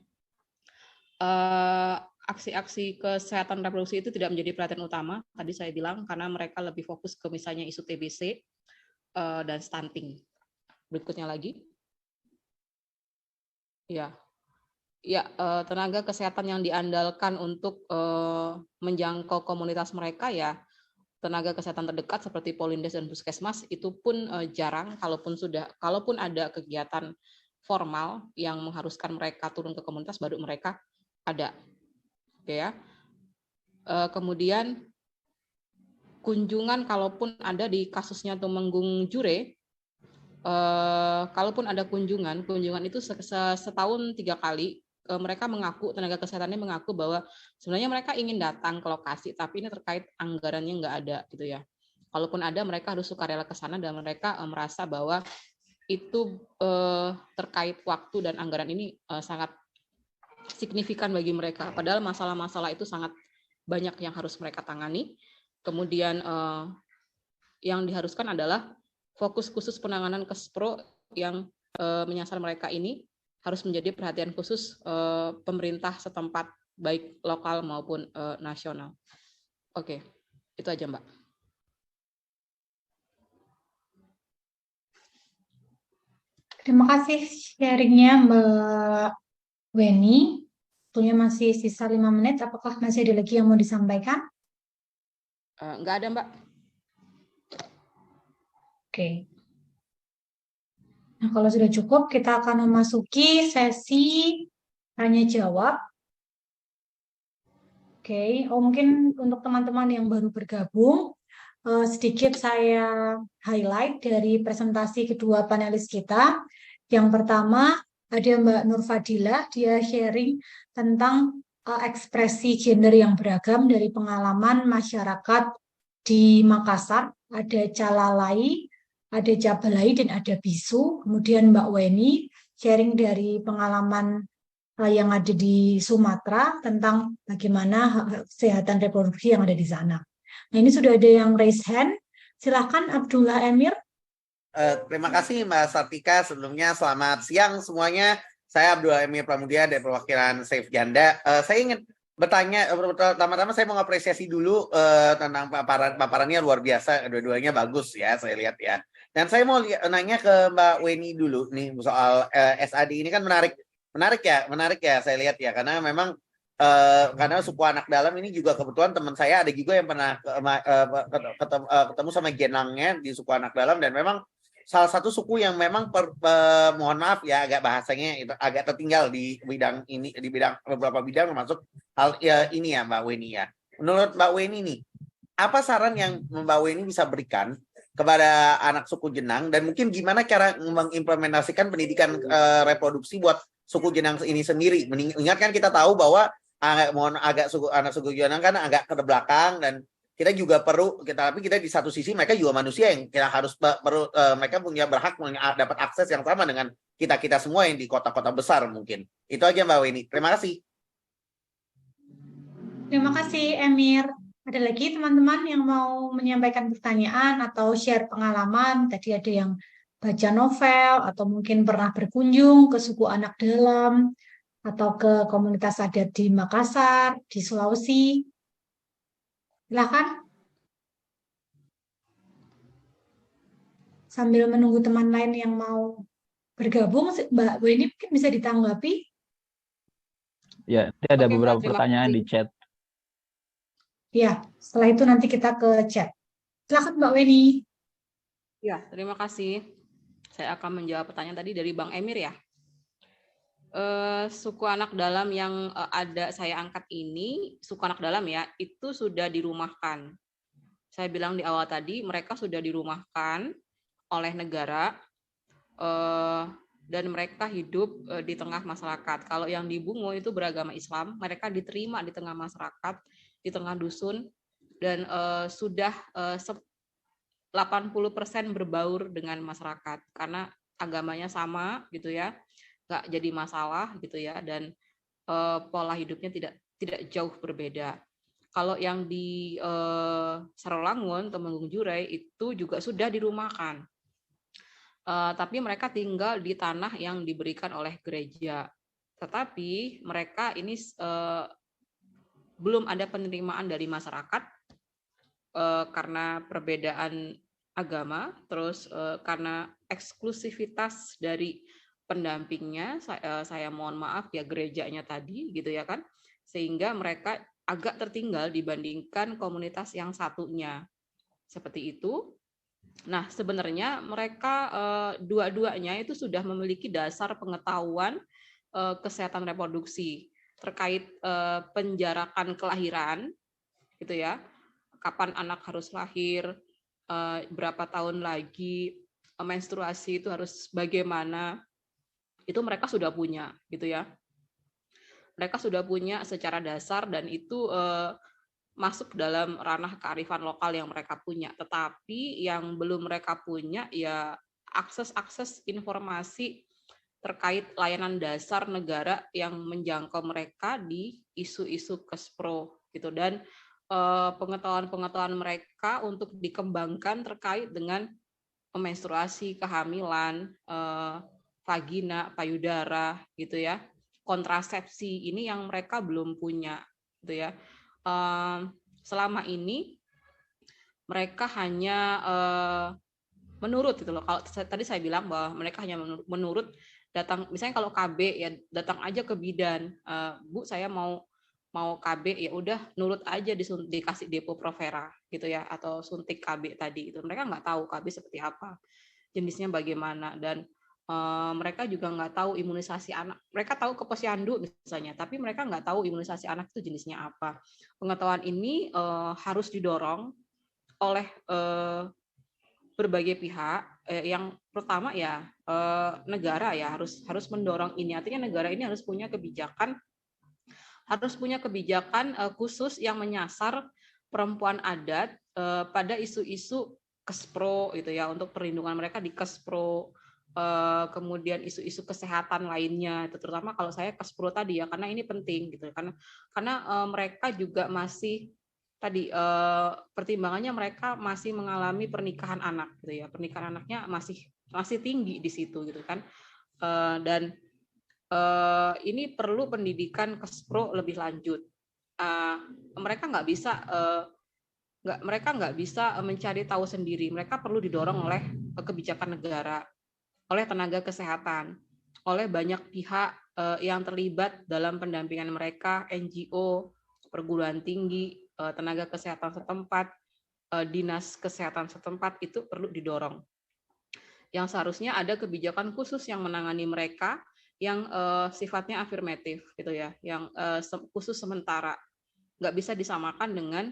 aksi-aksi kesehatan reproduksi itu tidak menjadi perhatian utama, tadi saya bilang, karena mereka lebih fokus ke misalnya isu TBC dan stunting. Berikutnya lagi. Ya, tenaga kesehatan yang diandalkan untuk menjangkau komunitas mereka, ya tenaga kesehatan terdekat seperti Polindes dan Puskesmas itu pun jarang, kalaupun ada kegiatan formal yang mengharuskan mereka turun ke komunitas, baru mereka ada. Oke ya. Kemudian kunjungan, kalaupun ada di kasusnya Tumenggung Jure, kalaupun ada kunjungan itu setahun 3 kali. Mereka mengaku, tenaga kesehatannya mengaku bahwa sebenarnya mereka ingin datang ke lokasi, tapi ini terkait anggarannya nggak ada, gitu ya. Kalaupun ada, mereka harus sukarela ke sana, dan mereka merasa bahwa itu terkait waktu dan anggaran ini sangat signifikan bagi mereka. Padahal masalah-masalah itu sangat banyak yang harus mereka tangani. Kemudian yang diharuskan adalah fokus khusus penanganan Kespro yang menyasar mereka ini harus menjadi perhatian khusus pemerintah setempat, baik lokal maupun nasional. Oke, itu aja Mbak. Terima kasih sharingnya Mbak Weni. Waktunya masih sisa 5 menit. Apakah masih ada lagi yang mau disampaikan? Nggak ada Mbak. Oke. Nah, kalau sudah cukup, kita akan memasuki sesi tanya jawab. Oke, mungkin untuk teman-teman yang baru bergabung, sedikit saya highlight dari presentasi kedua panelis kita. Yang pertama ada Mbak Nur Fadilah, dia sharing tentang ekspresi gender yang beragam dari pengalaman masyarakat di Makassar. Ada Calalai, ada Cabalai, dan ada Bisu. Kemudian Mbak Weni sharing dari pengalaman yang ada di Sumatera tentang bagaimana kesehatan reproduksi yang ada di sana. Nah, ini sudah ada yang raise hand. Silahkan Abdullah Emir. Terima kasih Mbak Sartika. Sebelumnya selamat siang semuanya. Saya Abdullah Emir Pramudia dari perwakilan Safe Janda. Saya ingin bertanya, pertama-tama saya mau apresiasi dulu tentang paparannya luar biasa. Dua-duanya bagus ya, saya lihat ya. Dan saya mau nanya ke Mbak Weni dulu nih soal SAD ini kan menarik ya saya lihat ya, karena memang karena suku anak dalam ini juga kebetulan teman saya ada juga yang pernah ketemu sama genangnya di suku anak dalam, dan memang salah satu suku yang memang mohon maaf ya agak bahasanya itu agak tertinggal di bidang ini, di bidang beberapa bidang termasuk hal ya, ini ya Mbak Weni ya. Menurut Mbak Weni nih, apa saran yang Mbak Weni bisa berikan kepada anak suku Jenang, dan mungkin gimana cara mengimplementasikan pendidikan reproduksi buat suku Jenang ini sendiri? Mengingat kan kita tahu bahwa anak suku Jenang kan agak ke belakang, dan kita juga perlu tapi kita di satu sisi mereka juga manusia yang kita harus mereka punya berhak dapat akses yang sama dengan kita semua yang di kota-kota besar. Mungkin itu aja Mbak Weni, terima kasih. Terima kasih Emir. Ada lagi teman-teman yang mau menyampaikan pertanyaan atau share pengalaman? Tadi ada yang baca novel atau mungkin pernah berkunjung ke suku anak dalam atau ke komunitas adat di Makassar, di Sulawesi. Silakan. Sambil menunggu teman lain yang mau bergabung, Mbak Weni mungkin bisa ditanggapi. Ya, ada beberapa pertanyaan di chat. Ya, setelah itu nanti kita ke chat. Silakan Mbak Weni. Ya, terima kasih. Saya akan menjawab pertanyaan tadi dari Bang Emir ya. Suku anak dalam yang ada saya angkat ini, suku anak dalam ya, itu sudah dirumahkan. Saya bilang di awal tadi, mereka sudah dirumahkan oleh negara dan mereka hidup di tengah masyarakat. Kalau yang di Bungo itu beragama Islam, mereka diterima di tengah masyarakat, di tengah dusun, dan sudah 80% berbaur dengan masyarakat karena agamanya sama gitu ya, nggak jadi masalah gitu ya, dan pola hidupnya tidak jauh berbeda. Kalau yang di Sarolangun, Temenggung Jurai itu juga sudah dirumahkan. Tapi mereka tinggal di tanah yang diberikan oleh gereja. Tetapi mereka ini belum ada penerimaan dari masyarakat karena perbedaan agama, terus karena eksklusivitas dari pendampingnya, saya mohon maaf ya gerejanya tadi gitu ya kan, sehingga mereka agak tertinggal dibandingkan komunitas yang satunya. Seperti itu. Nah, sebenarnya mereka dua-duanya itu sudah memiliki dasar pengetahuan kesehatan reproduksi terkait penjarakan kelahiran, gitu ya. Kapan anak harus lahir, berapa tahun lagi menstruasi itu harus bagaimana, itu mereka sudah punya, gitu ya. Mereka sudah punya secara dasar dan itu masuk dalam ranah kearifan lokal yang mereka punya. Tetapi yang belum mereka punya ya akses informasi terkait layanan dasar negara yang menjangkau mereka di isu-isu Kespro gitu, dan pengetahuan-pengetahuan mereka untuk dikembangkan terkait dengan menstruasi, kehamilan, vagina, payudara gitu ya, kontrasepsi, ini yang mereka belum punya gitu ya. Selama ini mereka hanya menurut gitu loh. Kalau tadi saya bilang bahwa mereka hanya menurut, datang misalnya kalau KB ya datang aja ke bidan, Bu saya mau KB, ya udah nurut aja, dikasih depo Provera gitu ya, atau suntik KB tadi itu. Mereka nggak tahu KB seperti apa, jenisnya bagaimana, dan mereka juga nggak tahu imunisasi anak. Mereka tahu ke posyandu misalnya, tapi mereka nggak tahu imunisasi anak itu jenisnya apa. Pengetahuan ini harus didorong oleh berbagai pihak. Yang pertama ya negara ya harus mendorong ini. Artinya negara ini harus punya kebijakan khusus yang menyasar perempuan adat pada isu-isu Kespro gitu ya, untuk perlindungan mereka di Kespro. Kemudian isu-isu kesehatan lainnya, itu terutama kalau saya Kespro tadi ya, karena ini penting gitu, karena mereka juga masih tadi pertimbangannya mereka masih mengalami pernikahan anak gitu ya, pernikahan anaknya masih tinggi di situ gitu kan, dan ini perlu pendidikan Kespro lebih lanjut. Mereka nggak bisa mencari tahu sendiri, mereka perlu didorong oleh kebijakan negara, oleh tenaga kesehatan, oleh banyak pihak yang terlibat dalam pendampingan mereka, NGO, perguruan tinggi, tenaga kesehatan setempat, dinas kesehatan setempat, itu perlu didorong. Yang seharusnya ada kebijakan khusus yang menangani mereka, yang sifatnya afirmatif gitu ya, yang khusus sementara, nggak bisa disamakan dengan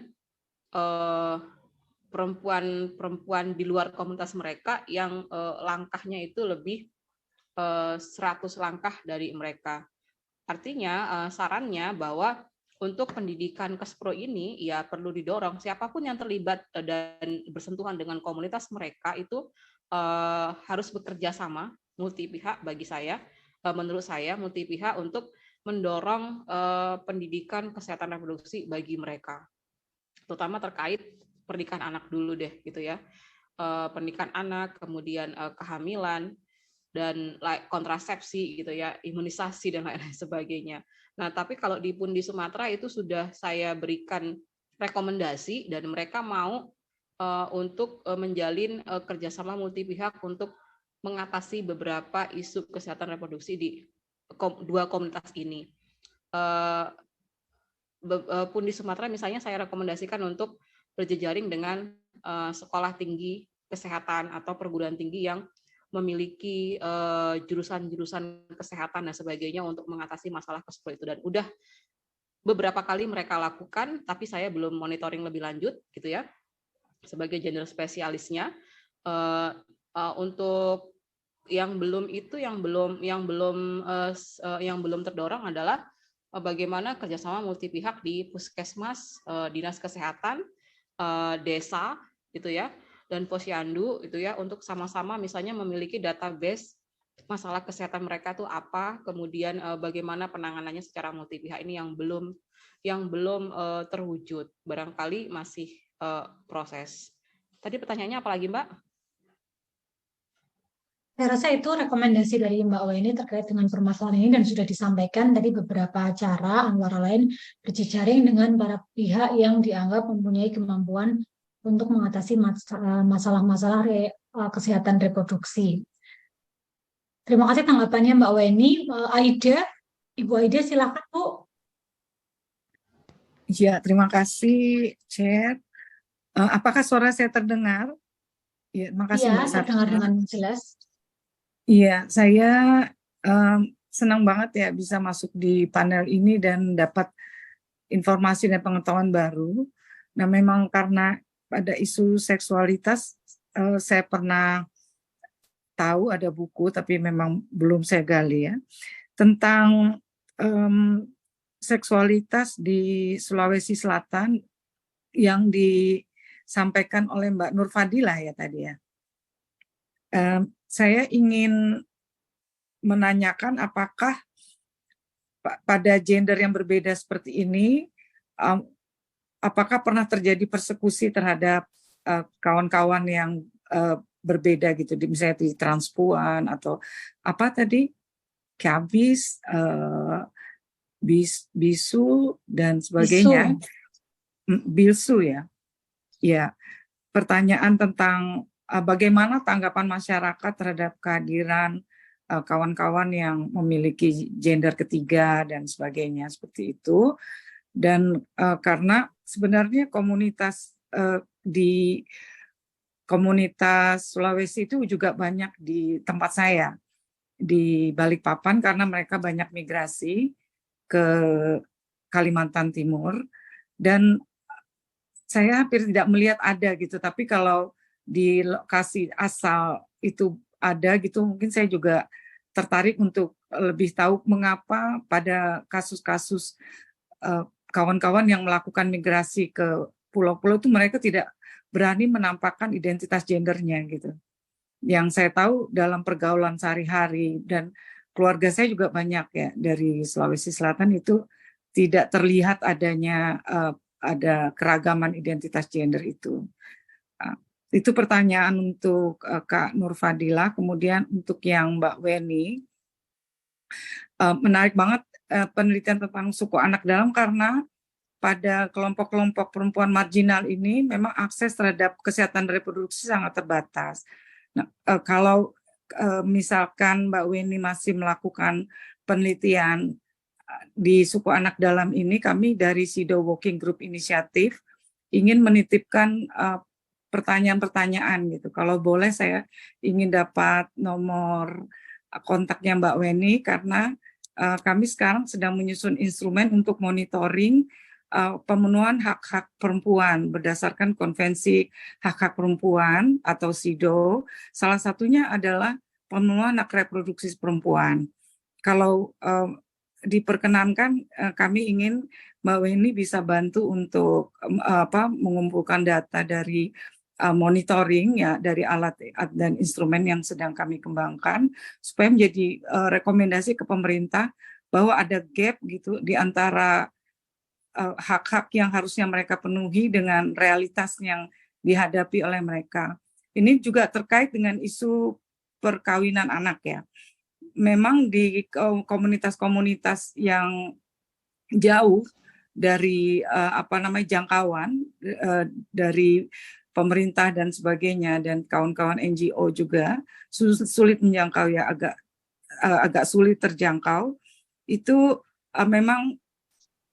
perempuan di luar komunitas mereka yang langkahnya itu lebih 100 langkah dari mereka. Artinya sarannya bahwa untuk pendidikan Kespro ini ya perlu didorong, siapapun yang terlibat dan bersentuhan dengan komunitas mereka itu harus bekerja sama, multi pihak bagi saya, menurut saya multi pihak, untuk mendorong pendidikan kesehatan reproduksi bagi mereka, terutama terkait pernikahan anak dulu deh gitu ya, pernikahan anak, kemudian kehamilan dan kontrasepsi gitu ya, imunisasi dan lain-lain sebagainya. Nah, tapi kalau di Pundi Sumatera itu sudah saya berikan rekomendasi dan mereka mau untuk menjalin kerjasama multi pihak untuk mengatasi beberapa isu kesehatan reproduksi di dua komunitas ini. pun di Sumatera misalnya saya rekomendasikan untuk berjejaring dengan sekolah tinggi kesehatan atau perguruan tinggi yang memiliki jurusan-jurusan kesehatan dan sebagainya untuk mengatasi masalah seperti itu. Dan udah beberapa kali mereka lakukan, tapi saya belum monitoring lebih lanjut gitu ya sebagai gender spesialisnya. Untuk yang belum terdorong adalah bagaimana kerjasama multi pihak di puskesmas, dinas kesehatan, desa gitu ya, dan posyandu itu ya, untuk sama-sama misalnya memiliki database masalah kesehatan mereka tuh apa, kemudian bagaimana penanganannya secara multi pihak ini yang belum terwujud, barangkali masih proses. Tadi pertanyaannya apa lagi, Mbak? Saya rasa itu rekomendasi dari Mbak Weni terkait dengan permasalahan ini dan sudah disampaikan tadi beberapa cara, antara lain berjejaring dengan para pihak yang dianggap mempunyai kemampuan untuk mengatasi masalah-masalah kesehatan reproduksi. Terima kasih tanggapannya Mbak Weni. Aida, Ibu Aida silakan Bu. Ya, terima kasih, Chair. Apakah suara saya terdengar? Ya, terima kasih Mbak Sartika. Terdengar dengan jelas. Iya, saya senang banget ya bisa masuk di panel ini dan dapat informasi dan pengetahuan baru. Nah, memang karena pada isu seksualitas saya pernah tahu ada buku, tapi memang belum saya gali ya, tentang seksualitas di Sulawesi Selatan yang disampaikan oleh Mbak Nur Fadilah ya tadi ya. Saya ingin menanyakan apakah pada gender yang berbeda seperti ini, apakah pernah terjadi persekusi terhadap kawan-kawan yang berbeda gitu, misalnya di transpuan atau apa tadi, kabis, bisu dan sebagainya, bilsu ya. Ya, pertanyaan tentang bagaimana tanggapan masyarakat terhadap kehadiran kawan-kawan yang memiliki gender ketiga dan sebagainya seperti itu. Dan karena sebenarnya di komunitas Sulawesi itu juga banyak di tempat saya di Balikpapan, karena mereka banyak migrasi ke Kalimantan Timur, dan saya hampir tidak melihat ada gitu. Tapi kalau di lokasi asal itu ada gitu, mungkin saya juga tertarik untuk lebih tahu mengapa pada kasus-kasus kawan-kawan yang melakukan migrasi ke pulau-pulau itu mereka tidak berani menampakkan identitas gendernya gitu. Yang saya tahu dalam pergaulan sehari-hari, dan keluarga saya juga banyak ya dari Sulawesi Selatan, itu tidak terlihat adanya ada keragaman identitas gender itu. Itu pertanyaan untuk Kak Nur Fadilah. Kemudian untuk yang Mbak Weni, menarik banget penelitian tentang suku anak dalam, karena pada kelompok-kelompok perempuan marginal ini memang akses terhadap kesehatan reproduksi sangat terbatas. Nah, kalau misalkan Mbak Weni masih melakukan penelitian di suku anak dalam ini, kami dari SIDO Working Group Initiative ingin menitipkan pertanyaan-pertanyaan gitu. Kalau boleh saya ingin dapat nomor kontaknya Mbak Weni, karena kami sekarang sedang menyusun instrumen untuk monitoring pemenuhan hak-hak perempuan berdasarkan Konvensi Hak-Hak Perempuan atau SIDO. Salah satunya adalah pemenuhan hak reproduksi perempuan. Kalau diperkenankan, kami ingin Mbak Weni bisa bantu untuk mengumpulkan data dari monitoring ya, dari alat dan instrumen yang sedang kami kembangkan, supaya menjadi rekomendasi ke pemerintah bahwa ada gap gitu di antara hak-hak yang harusnya mereka penuhi dengan realitas yang dihadapi oleh mereka. Ini juga terkait dengan isu perkawinan anak ya. Memang di komunitas-komunitas yang jauh dari jangkauan dari pemerintah dan sebagainya, dan kawan-kawan NGO juga sulit menjangkau ya, agak sulit terjangkau. Itu memang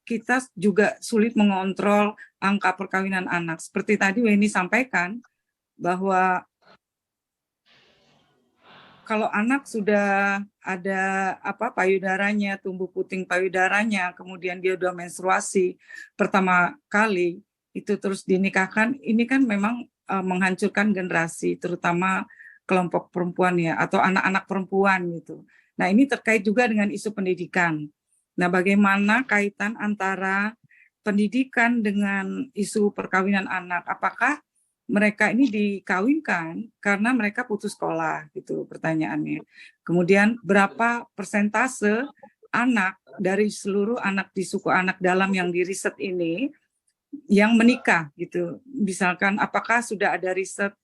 kita juga sulit mengontrol angka perkawinan anak. Seperti tadi Weni sampaikan, bahwa kalau anak sudah ada payudaranya, tumbuh puting payudaranya, kemudian dia udah menstruasi pertama kali, itu terus dinikahkan, ini kan memang menghancurkan generasi, terutama kelompok perempuan ya, atau anak-anak perempuan gitu. Nah, ini terkait juga dengan isu pendidikan. Nah, bagaimana kaitan antara pendidikan dengan isu perkawinan anak? Apakah mereka ini dikawinkan karena mereka putus sekolah, gitu pertanyaannya. Kemudian berapa persentase anak dari seluruh anak di suku anak dalam yang diriset ini yang menikah, gitu. Misalkan apakah sudah ada riset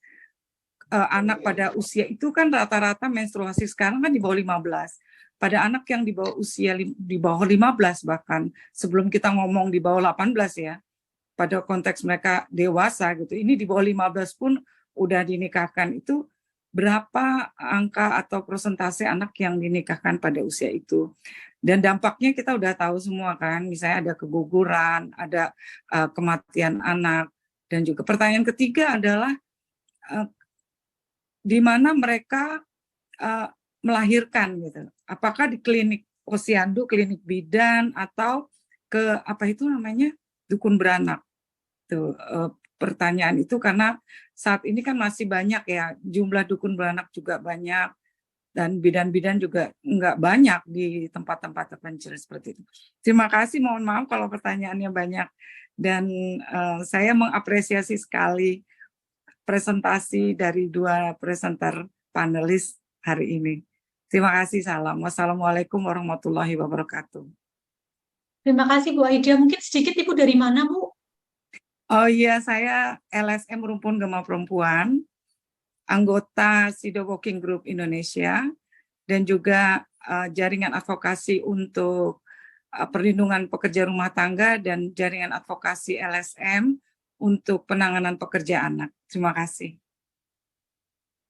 anak pada usia itu kan rata-rata menstruasi sekarang kan di bawah 15. Pada anak yang di bawah usia di bawah 15 bahkan sebelum kita ngomong di bawah 18 ya, pada konteks mereka dewasa gitu, ini di bawah 15 pun udah dinikahkan. Itu berapa angka atau persentase anak yang dinikahkan pada usia itu. Dan dampaknya kita udah tahu semua kan, misalnya ada keguguran, ada kematian anak, dan juga pertanyaan ketiga adalah di mana mereka melahirkan gitu. Apakah di klinik posyandu, klinik bidan, atau ke dukun beranak. Tuh, pertanyaan itu karena saat ini kan masih banyak ya, jumlah dukun beranak juga banyak, dan bidan-bidan juga nggak banyak di tempat-tempat terpencil seperti itu. Terima kasih, mohon maaf kalau pertanyaannya banyak, dan saya mengapresiasi sekali presentasi dari dua presenter panelis hari ini. Terima kasih, salam. Wassalamualaikum warahmatullahi wabarakatuh. Terima kasih Bu Aida. Mungkin sedikit Ibu dari mana Bu? Oh iya, saya LSM Rumpun Gema Perempuan, anggota SIDO Working Group Indonesia, dan juga jaringan advokasi untuk perlindungan pekerja rumah tangga dan jaringan advokasi LSM untuk penanganan pekerja anak. Terima kasih.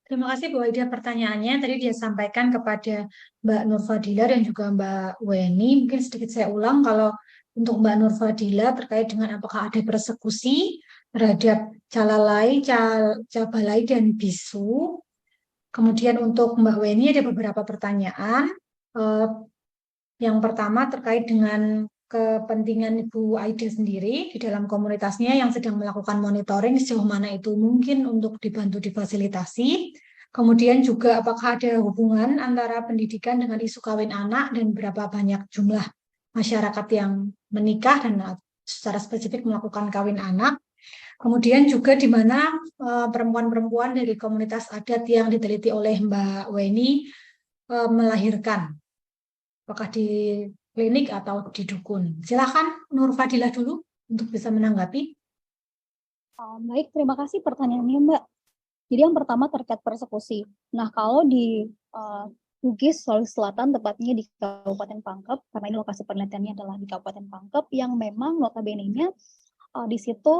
Terima kasih Bu Aida pertanyaannya. Tadi dia sampaikan kepada Mbak Nur Fadila dan juga Mbak Weni. Mungkin sedikit saya ulang kalau untuk Mbak Nur Fadila terkait dengan apakah ada persekusi terhadap calalai, cabalai, dan bisu. Kemudian untuk Mbak Weni ada beberapa pertanyaan. Yang pertama terkait dengan kepentingan Ibu Aida sendiri di dalam komunitasnya yang sedang melakukan monitoring sejauh mana itu mungkin untuk dibantu difasilitasi. Kemudian juga apakah ada hubungan antara pendidikan dengan isu kawin anak dan berapa banyak jumlah masyarakat yang menikah dan secara spesifik melakukan kawin anak. Kemudian juga di mana perempuan-perempuan dari komunitas adat yang diteliti oleh Mbak Weni melahirkan, apakah di klinik atau di dukun. Silakan Nur Fadilah dulu untuk bisa menanggapi. Baik, terima kasih pertanyaannya Mbak. Jadi yang pertama terkait persekusi. Nah, kalau di Bugis, Sulawesi Selatan, tepatnya di Kabupaten Pangkep, karena ini lokasi penelitiannya adalah di Kabupaten Pangkep, yang memang notabene-nya di situ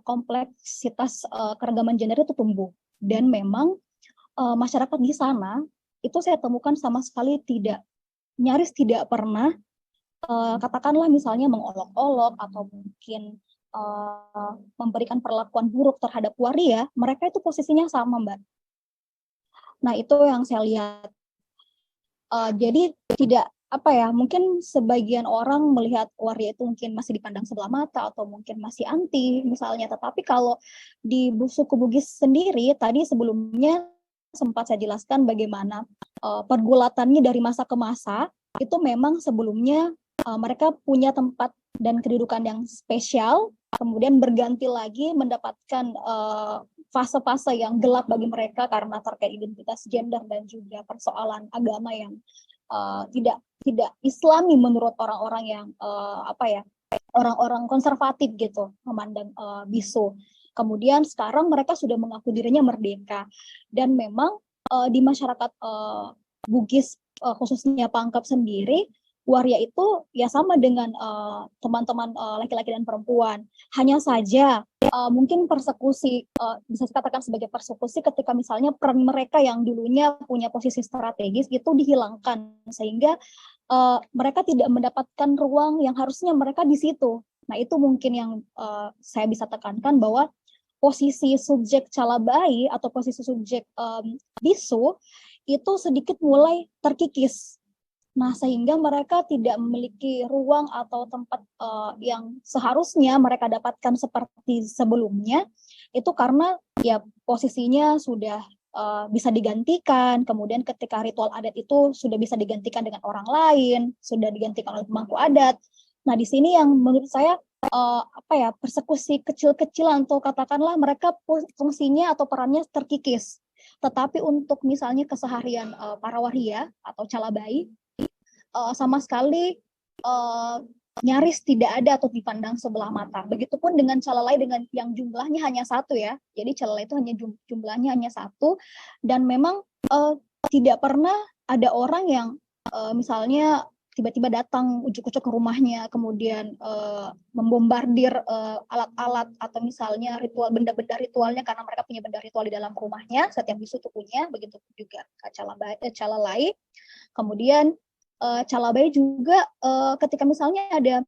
kompleksitas keragaman gender itu tumbuh. Dan memang masyarakat di sana, itu saya temukan sama sekali nyaris tidak pernah, katakanlah misalnya mengolok-olok, atau mungkin memberikan perlakuan buruk terhadap waria, mereka itu posisinya sama, Mbak. Nah, itu yang saya lihat. Jadi tidak mungkin sebagian orang melihat waria itu mungkin masih dipandang sebelah mata atau mungkin masih anti misalnya, tetapi kalau di suku Bugis sendiri tadi sebelumnya sempat saya jelaskan bagaimana pergulatannya dari masa ke masa itu memang sebelumnya mereka punya tempat dan kedudukan yang spesial, kemudian berganti lagi mendapatkan fase-fase yang gelap bagi mereka karena terkait identitas gender dan juga persoalan agama yang tidak Islami menurut orang-orang yang orang-orang konservatif gitu memandang bisu. Kemudian sekarang mereka sudah mengaku dirinya merdeka, dan memang di masyarakat Bugis khususnya Pangkep sendiri, waria itu ya sama dengan teman-teman laki-laki dan perempuan. Hanya saja mungkin persekusi bisa dikatakan sebagai persekusi ketika misalnya peran mereka yang dulunya punya posisi strategis itu dihilangkan, sehingga mereka tidak mendapatkan ruang yang harusnya mereka di situ. Nah, itu mungkin yang saya bisa tekankan, bahwa posisi subjek cala bayi atau posisi subjek bisu itu sedikit mulai terkikis. Nah, sehingga mereka tidak memiliki ruang atau tempat yang seharusnya mereka dapatkan seperti sebelumnya, itu karena ya posisinya sudah bisa digantikan, kemudian ketika ritual adat itu sudah bisa digantikan dengan orang lain, sudah digantikan oleh pemangku adat. Nah, di sini yang menurut saya persekusi kecil-kecilan, atau katakanlah mereka fungsinya atau perannya terkikis. Tetapi untuk misalnya keseharian para waria atau cala bayi, sama sekali nyaris tidak ada atau dipandang sebelah mata. Begitupun dengan calalai dengan yang jumlahnya hanya satu ya. Jadi calalai itu hanya jumlahnya hanya satu, dan memang tidak pernah ada orang yang misalnya tiba-tiba datang ujuk-ujuk ke rumahnya, kemudian membombardir alat-alat atau misalnya ritual, benda-benda ritualnya, karena mereka punya benda ritual di dalam rumahnya. Setiap bisu itu punya, begitu juga calalai. Kemudian cala bayi juga ketika misalnya ada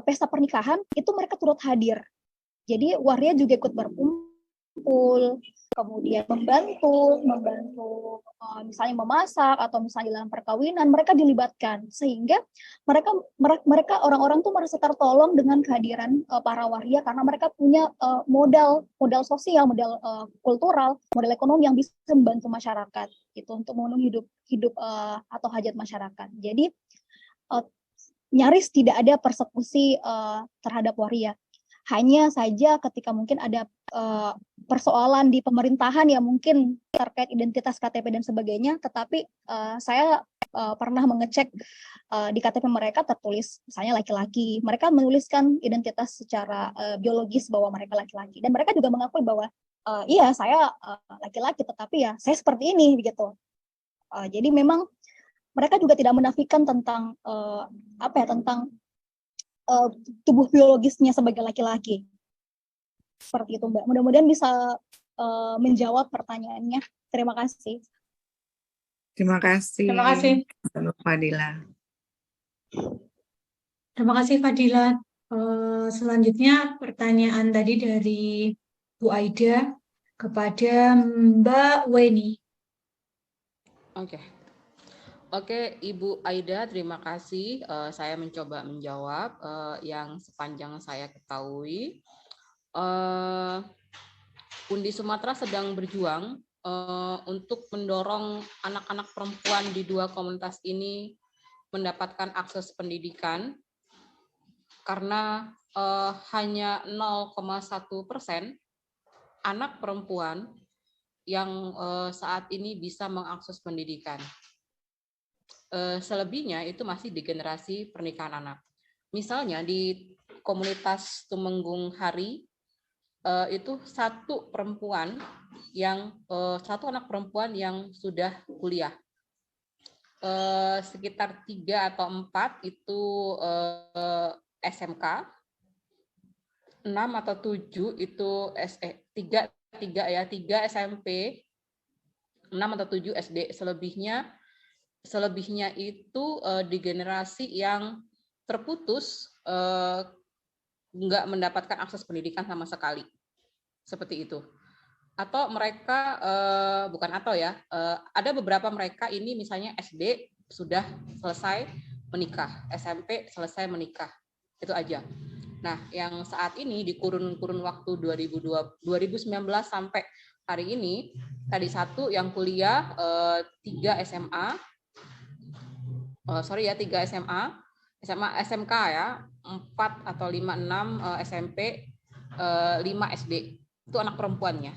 pesta pernikahan, itu mereka turut hadir. Jadi waria juga ikut berkumpul, kemudian membantu misalnya memasak, atau misalnya dalam perkawinan mereka dilibatkan, sehingga mereka orang-orang tuh merasa tertolong dengan kehadiran para waria, karena mereka punya modal sosial, modal kultural, modal ekonomi yang bisa membantu masyarakat itu untuk memenuhi hidup atau hajat masyarakat. Jadi nyaris tidak ada persekusi terhadap waria. Hanya saja ketika mungkin ada persoalan di pemerintahan yang mungkin terkait identitas KTP dan sebagainya, tetapi saya pernah mengecek di KTP mereka tertulis misalnya laki-laki. Mereka menuliskan identitas secara biologis bahwa mereka laki-laki, dan mereka juga mengakui bahwa iya saya laki-laki, tetapi ya saya seperti ini begitu. Jadi memang mereka juga tidak menafikan tentang tentang tubuh biologisnya sebagai laki-laki. Seperti itu, Mbak. Mudah-mudahan bisa menjawab pertanyaannya. Terima kasih. Terima kasih. Terima kasih. Fadila. Terima kasih, Fadila. Selanjutnya pertanyaan tadi dari Bu Aida kepada Mbak Weni. Oke, Ibu Aida, terima kasih. Saya mencoba menjawab yang sepanjang saya ketahui. Undi Sumatera sedang berjuang untuk mendorong anak-anak perempuan di dua komunitas ini mendapatkan akses pendidikan, karena hanya 0,1% anak perempuan yang saat ini bisa mengakses pendidikan. Selebihnya itu masih di generasi pernikahan anak. Misalnya di komunitas Tumenggung Hari, itu satu anak perempuan yang sudah kuliah. Sekitar 3 atau 4 itu SMK, 6 atau 7 itu 3 SMP, 6 atau 7 SD. Selebihnya itu di generasi yang terputus, nggak mendapatkan akses pendidikan sama sekali, seperti itu. Atau mereka ada beberapa mereka ini misalnya SD sudah selesai menikah, SMP selesai menikah, itu aja. Nah, yang saat ini di kurun waktu 2019 sampai hari ini, tadi satu yang kuliah 3 SMA, 3 SMA, SMK ya, 4 atau 5, 6 SMP, 5 SD. Itu anak perempuannya.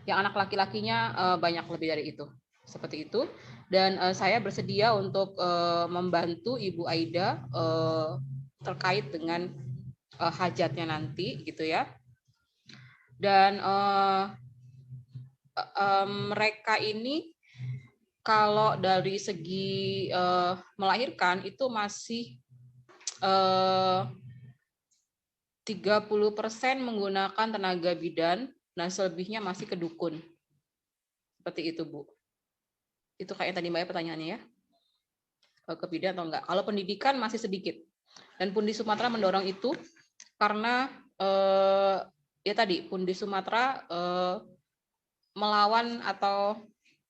Yang anak laki-lakinya banyak lebih dari itu. Seperti itu. Dan saya bersedia untuk membantu Ibu Aida terkait dengan hajatnya nanti gitu ya. Dan mereka ini kalau dari segi melahirkan itu masih 30% menggunakan tenaga bidan, dan selebihnya masih ke dukun. Seperti itu, Bu. Itu kayak tadi Mbak pertanyaannya ya. ke bidan atau enggak. Kalau pendidikan masih sedikit. Dan Pundi Sumatera mendorong itu karena ya tadi Pundi Sumatera melawan atau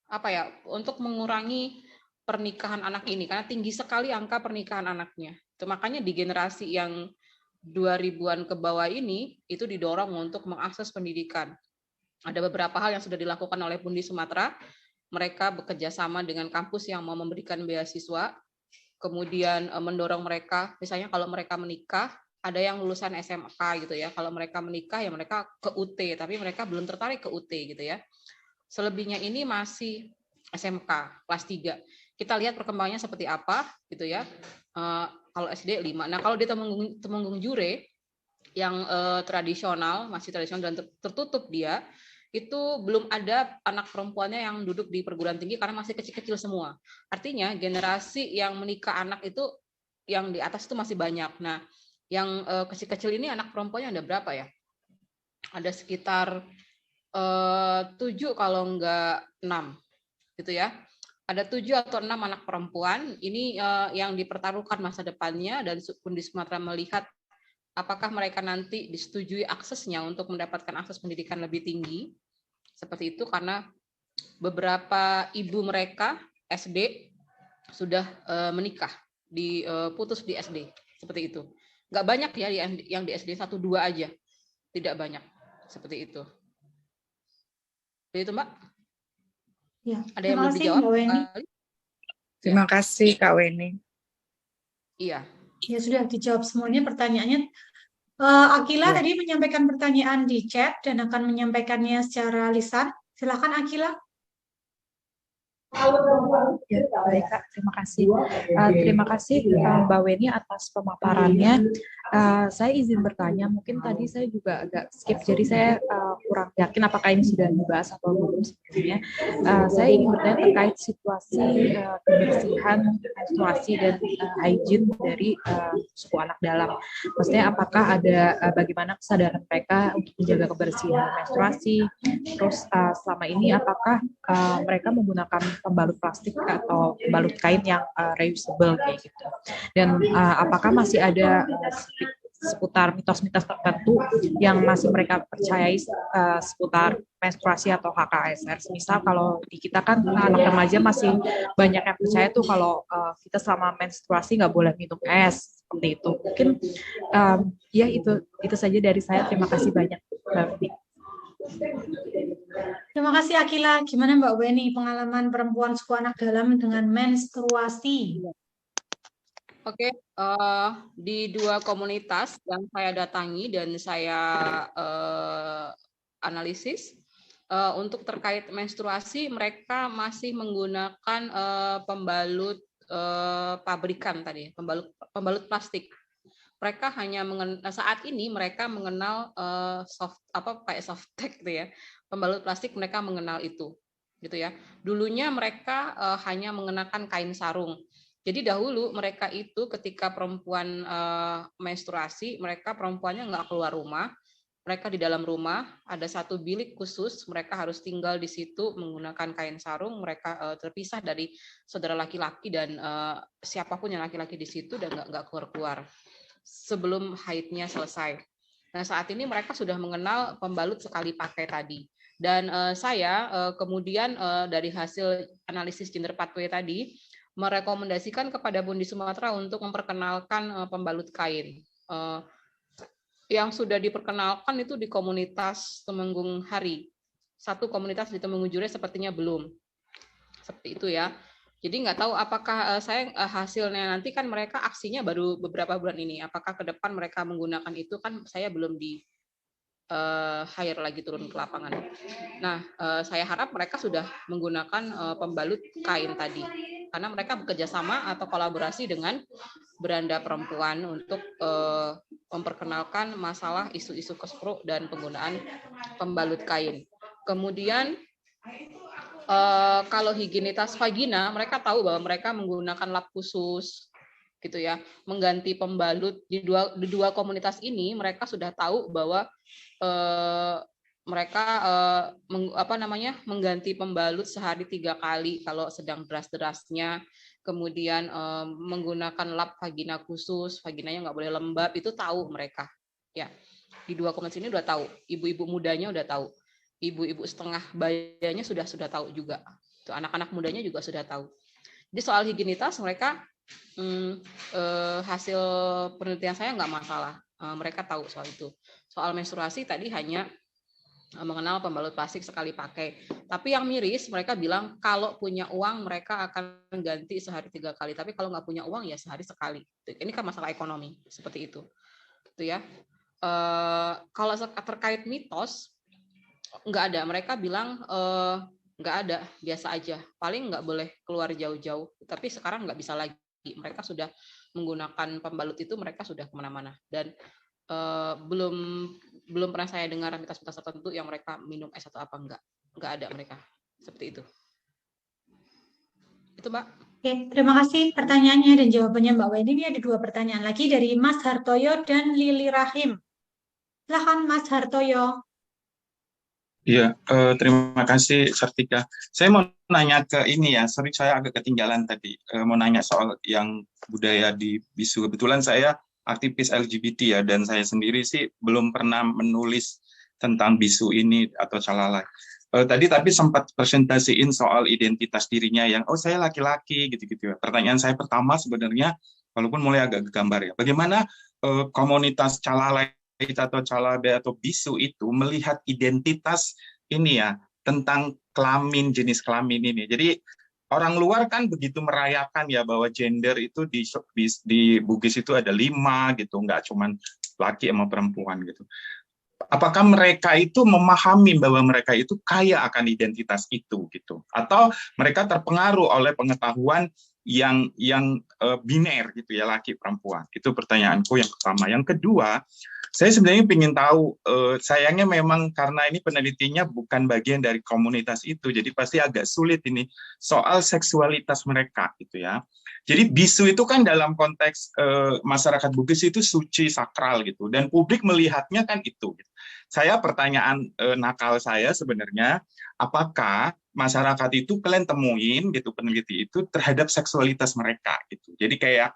apa ya, untuk mengurangi pernikahan anak ini karena tinggi sekali angka pernikahan anaknya. Itu makanya di generasi yang 2000-an ke bawah ini itu didorong untuk mengakses pendidikan. Ada beberapa hal yang sudah dilakukan oleh Pundi Sumatera. Mereka bekerja sama dengan kampus yang mau memberikan beasiswa, kemudian mendorong mereka, misalnya kalau mereka menikah, ada yang lulusan SMK gitu ya. Kalau mereka menikah ya mereka ke UT, tapi mereka belum tertarik ke UT gitu ya. Selebihnya ini masih SMK kelas 3. Kita lihat perkembangannya seperti apa gitu ya. Kalau SD 5. Nah, kalau di Temenggung Jure yang tradisional, masih tradisional dan tertutup dia, itu belum ada anak perempuannya yang duduk di perguruan tinggi karena masih kecil-kecil semua. Artinya generasi yang menikah anak itu yang di atas itu masih banyak. Nah, yang kecil-kecil ini anak perempuannya ada berapa ya? Ada sekitar 7 kalau enggak 6 gitu ya. Ada 7 atau 6 anak perempuan ini yang dipertaruhkan masa depannya, dan Pundi Sumatera melihat apakah mereka nanti disetujui aksesnya untuk mendapatkan akses pendidikan lebih tinggi seperti itu, karena beberapa ibu mereka SD sudah menikah, putus di SD seperti itu. Nggak banyak ya yang di SD 1-2 aja, tidak banyak seperti itu. Itu Mbak. Ya, Ada yang terima belum kasih, dijawab? Mbak Weni. Terima kasih Kak Weni. Iya. Ya, sudah dijawab semuanya pertanyaannya. Akila Ya. tadi menyampaikan pertanyaan di chat dan akan menyampaikannya secara lisan. Silakan Akila. Ya, baik Kak, terima kasih. Terima kasih Mbak Weni atas pemaparannya. Saya izin bertanya, mungkin tadi saya juga agak skip, jadi saya kurang yakin apakah ini sudah dibahas atau belum sebelumnya. Saya ingin bertanya terkait situasi kebersihan, menstruasi, dan hygiene dari suku anak dalam. Maksudnya apakah ada bagaimana kesadaran mereka untuk menjaga kebersihan menstruasi, terus selama ini apakah mereka menggunakan pembalut plastik atau pembalut kain yang reusable kayak gitu. Dan apakah masih ada seputar mitos-mitos tertentu yang masih mereka percayai seputar menstruasi atau HKSR. Misal kalau di kita kan anak remaja masih banyak yang percaya tuh kalau kita selama menstruasi nggak boleh minum es seperti itu. Mungkin ya itu saja dari saya. Terima kasih banyak Mbak Weni. Terima kasih Akila. Gimana Mbak Weni pengalaman perempuan suku anak dalam dengan menstruasi? Oke, di 2 komunitas yang saya datangi dan saya analisis, untuk terkait menstruasi mereka masih menggunakan pembalut pabrikan tadi, pembalut plastik. Mereka hanya saat ini mereka mengenal kayak softtek gitu ya, pembalut plastik mereka mengenal itu, gitu ya. Dulunya mereka hanya mengenakan kain sarung. Jadi dahulu mereka itu ketika perempuan menstruasi, mereka perempuannya nggak keluar rumah, mereka di dalam rumah, ada satu bilik khusus, mereka harus tinggal di situ menggunakan kain sarung, mereka terpisah dari saudara laki-laki dan siapapun yang laki-laki di situ dan nggak keluar-keluar sebelum haidnya selesai. Nah saat ini mereka sudah mengenal pembalut sekali pakai tadi. Dan saya kemudian dari hasil analisis gender pathway tadi, merekomendasikan kepada Pundi Sumatera untuk memperkenalkan pembalut kain. Yang sudah diperkenalkan itu di komunitas Temenggung Hari. Satu komunitas di Temenggung Jure sepertinya belum. Seperti itu ya. Jadi nggak tahu apakah hasilnya nanti kan mereka aksinya baru beberapa bulan ini. Apakah ke depan mereka menggunakan itu kan saya belum di hire lagi turun ke lapangan. Nah, saya harap mereka sudah menggunakan pembalut kain tadi, karena mereka bekerja sama atau kolaborasi dengan beranda perempuan untuk memperkenalkan masalah isu-isu kospro dan penggunaan pembalut kain. Kemudian kalau higienitas vagina, mereka tahu bahwa mereka menggunakan lap khusus, gitu ya, mengganti pembalut di dua komunitas ini. Mereka sudah tahu bahwa mereka mengganti pembalut sehari 3 kali kalau sedang deras-derasnya. kemudian menggunakan lap vagina khusus, vaginanya nggak boleh lembab, itu tahu mereka. Ya, di 2 komunitas ini udah tahu, ibu-ibu mudanya udah tahu, ibu-ibu setengah bayanya sudah tahu juga. Tuh, anak-anak mudanya juga sudah tahu. Jadi soal higienitas mereka hasil penelitian saya nggak masalah, mereka tahu soal itu. Soal menstruasi tadi hanya mengenal pembalut plastik sekali pakai. Tapi yang miris mereka bilang kalau punya uang mereka akan ganti sehari 3 kali. Tapi kalau nggak punya uang ya sehari sekali. Ini kan masalah ekonomi seperti itu. Itu ya. Kalau terkait mitos nggak ada. Mereka bilang nggak ada, biasa aja. Paling nggak boleh keluar jauh-jauh. Tapi sekarang nggak bisa lagi. Mereka sudah menggunakan pembalut itu, mereka sudah kemana-mana. Dan belum pernah saya dengar mitos-mitos tertentu yang mereka minum es atau apa, nggak ada mereka seperti itu. Itu Mbak. Oke, terima kasih pertanyaannya dan jawabannya Mbak Weni. Ini ada 2 pertanyaan lagi dari Mas Hartoyo dan Lili Rahim. Silakan Mas Hartoyo. Iya, terima kasih Sartika. Saya mau nanya ke ini ya, sorry saya agak ketinggalan tadi. Mau nanya soal yang budaya di bisu. Kebetulan saya aktivis LGBT ya, dan saya sendiri sih belum pernah menulis tentang bisu ini atau calalai. Tadi tapi sempat presentasiin soal identitas dirinya yang, oh saya laki-laki gitu-gitu ya. Pertanyaan saya pertama sebenarnya, walaupun mulai agak gambar ya, bagaimana komunitas calalai atau calabe atau bisu itu melihat identitas ini ya tentang kelamin, jenis kelamin ini. Jadi orang luar kan begitu merayakan ya bahwa gender itu di Bugis itu ada 5 gitu, nggak cuman laki sama perempuan gitu. Apakah mereka itu memahami bahwa mereka itu kaya akan identitas itu gitu, atau mereka terpengaruh oleh pengetahuan yang biner gitu ya, laki perempuan? Itu pertanyaanku yang pertama. Yang kedua, saya sebenarnya ingin tahu, sayangnya memang karena ini penelitinya bukan bagian dari komunitas itu, jadi pasti agak sulit ini soal seksualitas mereka gitu ya. Jadi bisu itu kan dalam konteks masyarakat Bugis itu suci, sakral gitu, dan publik melihatnya kan itu. Saya pertanyaan nakal saya sebenarnya, apakah masyarakat itu kalian temuin gitu, peneliti itu terhadap seksualitas mereka gitu. Jadi kayak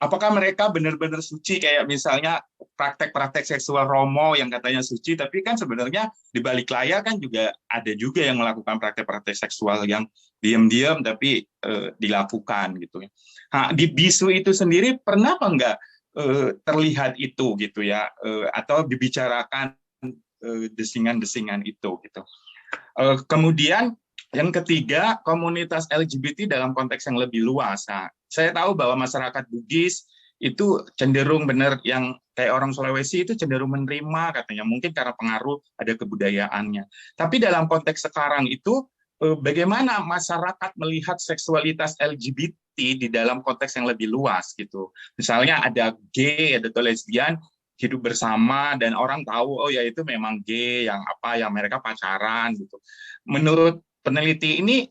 apakah mereka benar-benar suci, kayak misalnya praktek-praktek seksual Romo yang katanya suci, tapi kan sebenarnya di balik layar kan juga ada juga yang melakukan praktek-praktek seksual yang diam-diam tapi dilakukan gitu ya. Nah, di bisu itu sendiri pernah apa enggak terlihat itu gitu ya, atau dibicarakan desingan-desingan itu gitu. Kemudian yang ketiga, komunitas LGBT dalam konteks yang lebih luas. Nah, saya tahu bahwa masyarakat Bugis itu cenderung benar, yang kayak orang Sulawesi itu cenderung menerima katanya, mungkin karena pengaruh ada kebudayaannya. Tapi dalam konteks sekarang itu, bagaimana masyarakat melihat seksualitas LGBT di dalam konteks yang lebih luas gitu. Misalnya ada gay, ada lesbian, hidup bersama dan orang tahu oh ya itu memang gay, yang apa yang mereka pacaran gitu. Menurut peneliti ini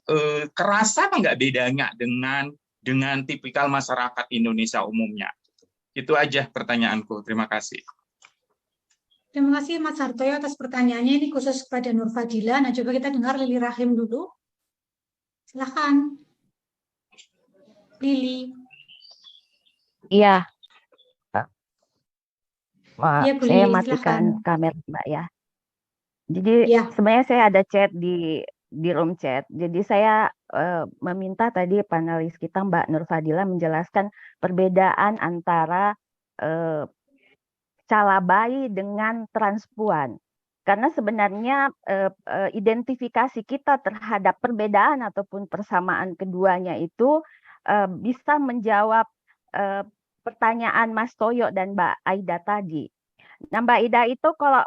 kerasa apa nggak bedanya dengan tipikal masyarakat Indonesia umumnya? Itu aja pertanyaanku. Terima kasih. Terima kasih Mas Hartoyo atas pertanyaannya. Ini khusus kepada Nur Fadila. Nah, coba kita dengar Lili Rahim dulu. Silakan. Lili. Iya. Iya, Bu Saya Lili, matikan silakan. kamera Mbak ya. Jadi Ya. sebenarnya saya ada chat di room chat. Jadi saya meminta tadi panelis kita Mbak Nur Fadila menjelaskan perbedaan antara calabai dengan transpuan. Karena sebenarnya identifikasi kita terhadap perbedaan ataupun persamaan keduanya itu bisa menjawab pertanyaan Mas Toyo dan Mbak Aida tadi. Nah, Mbak Aida itu kalau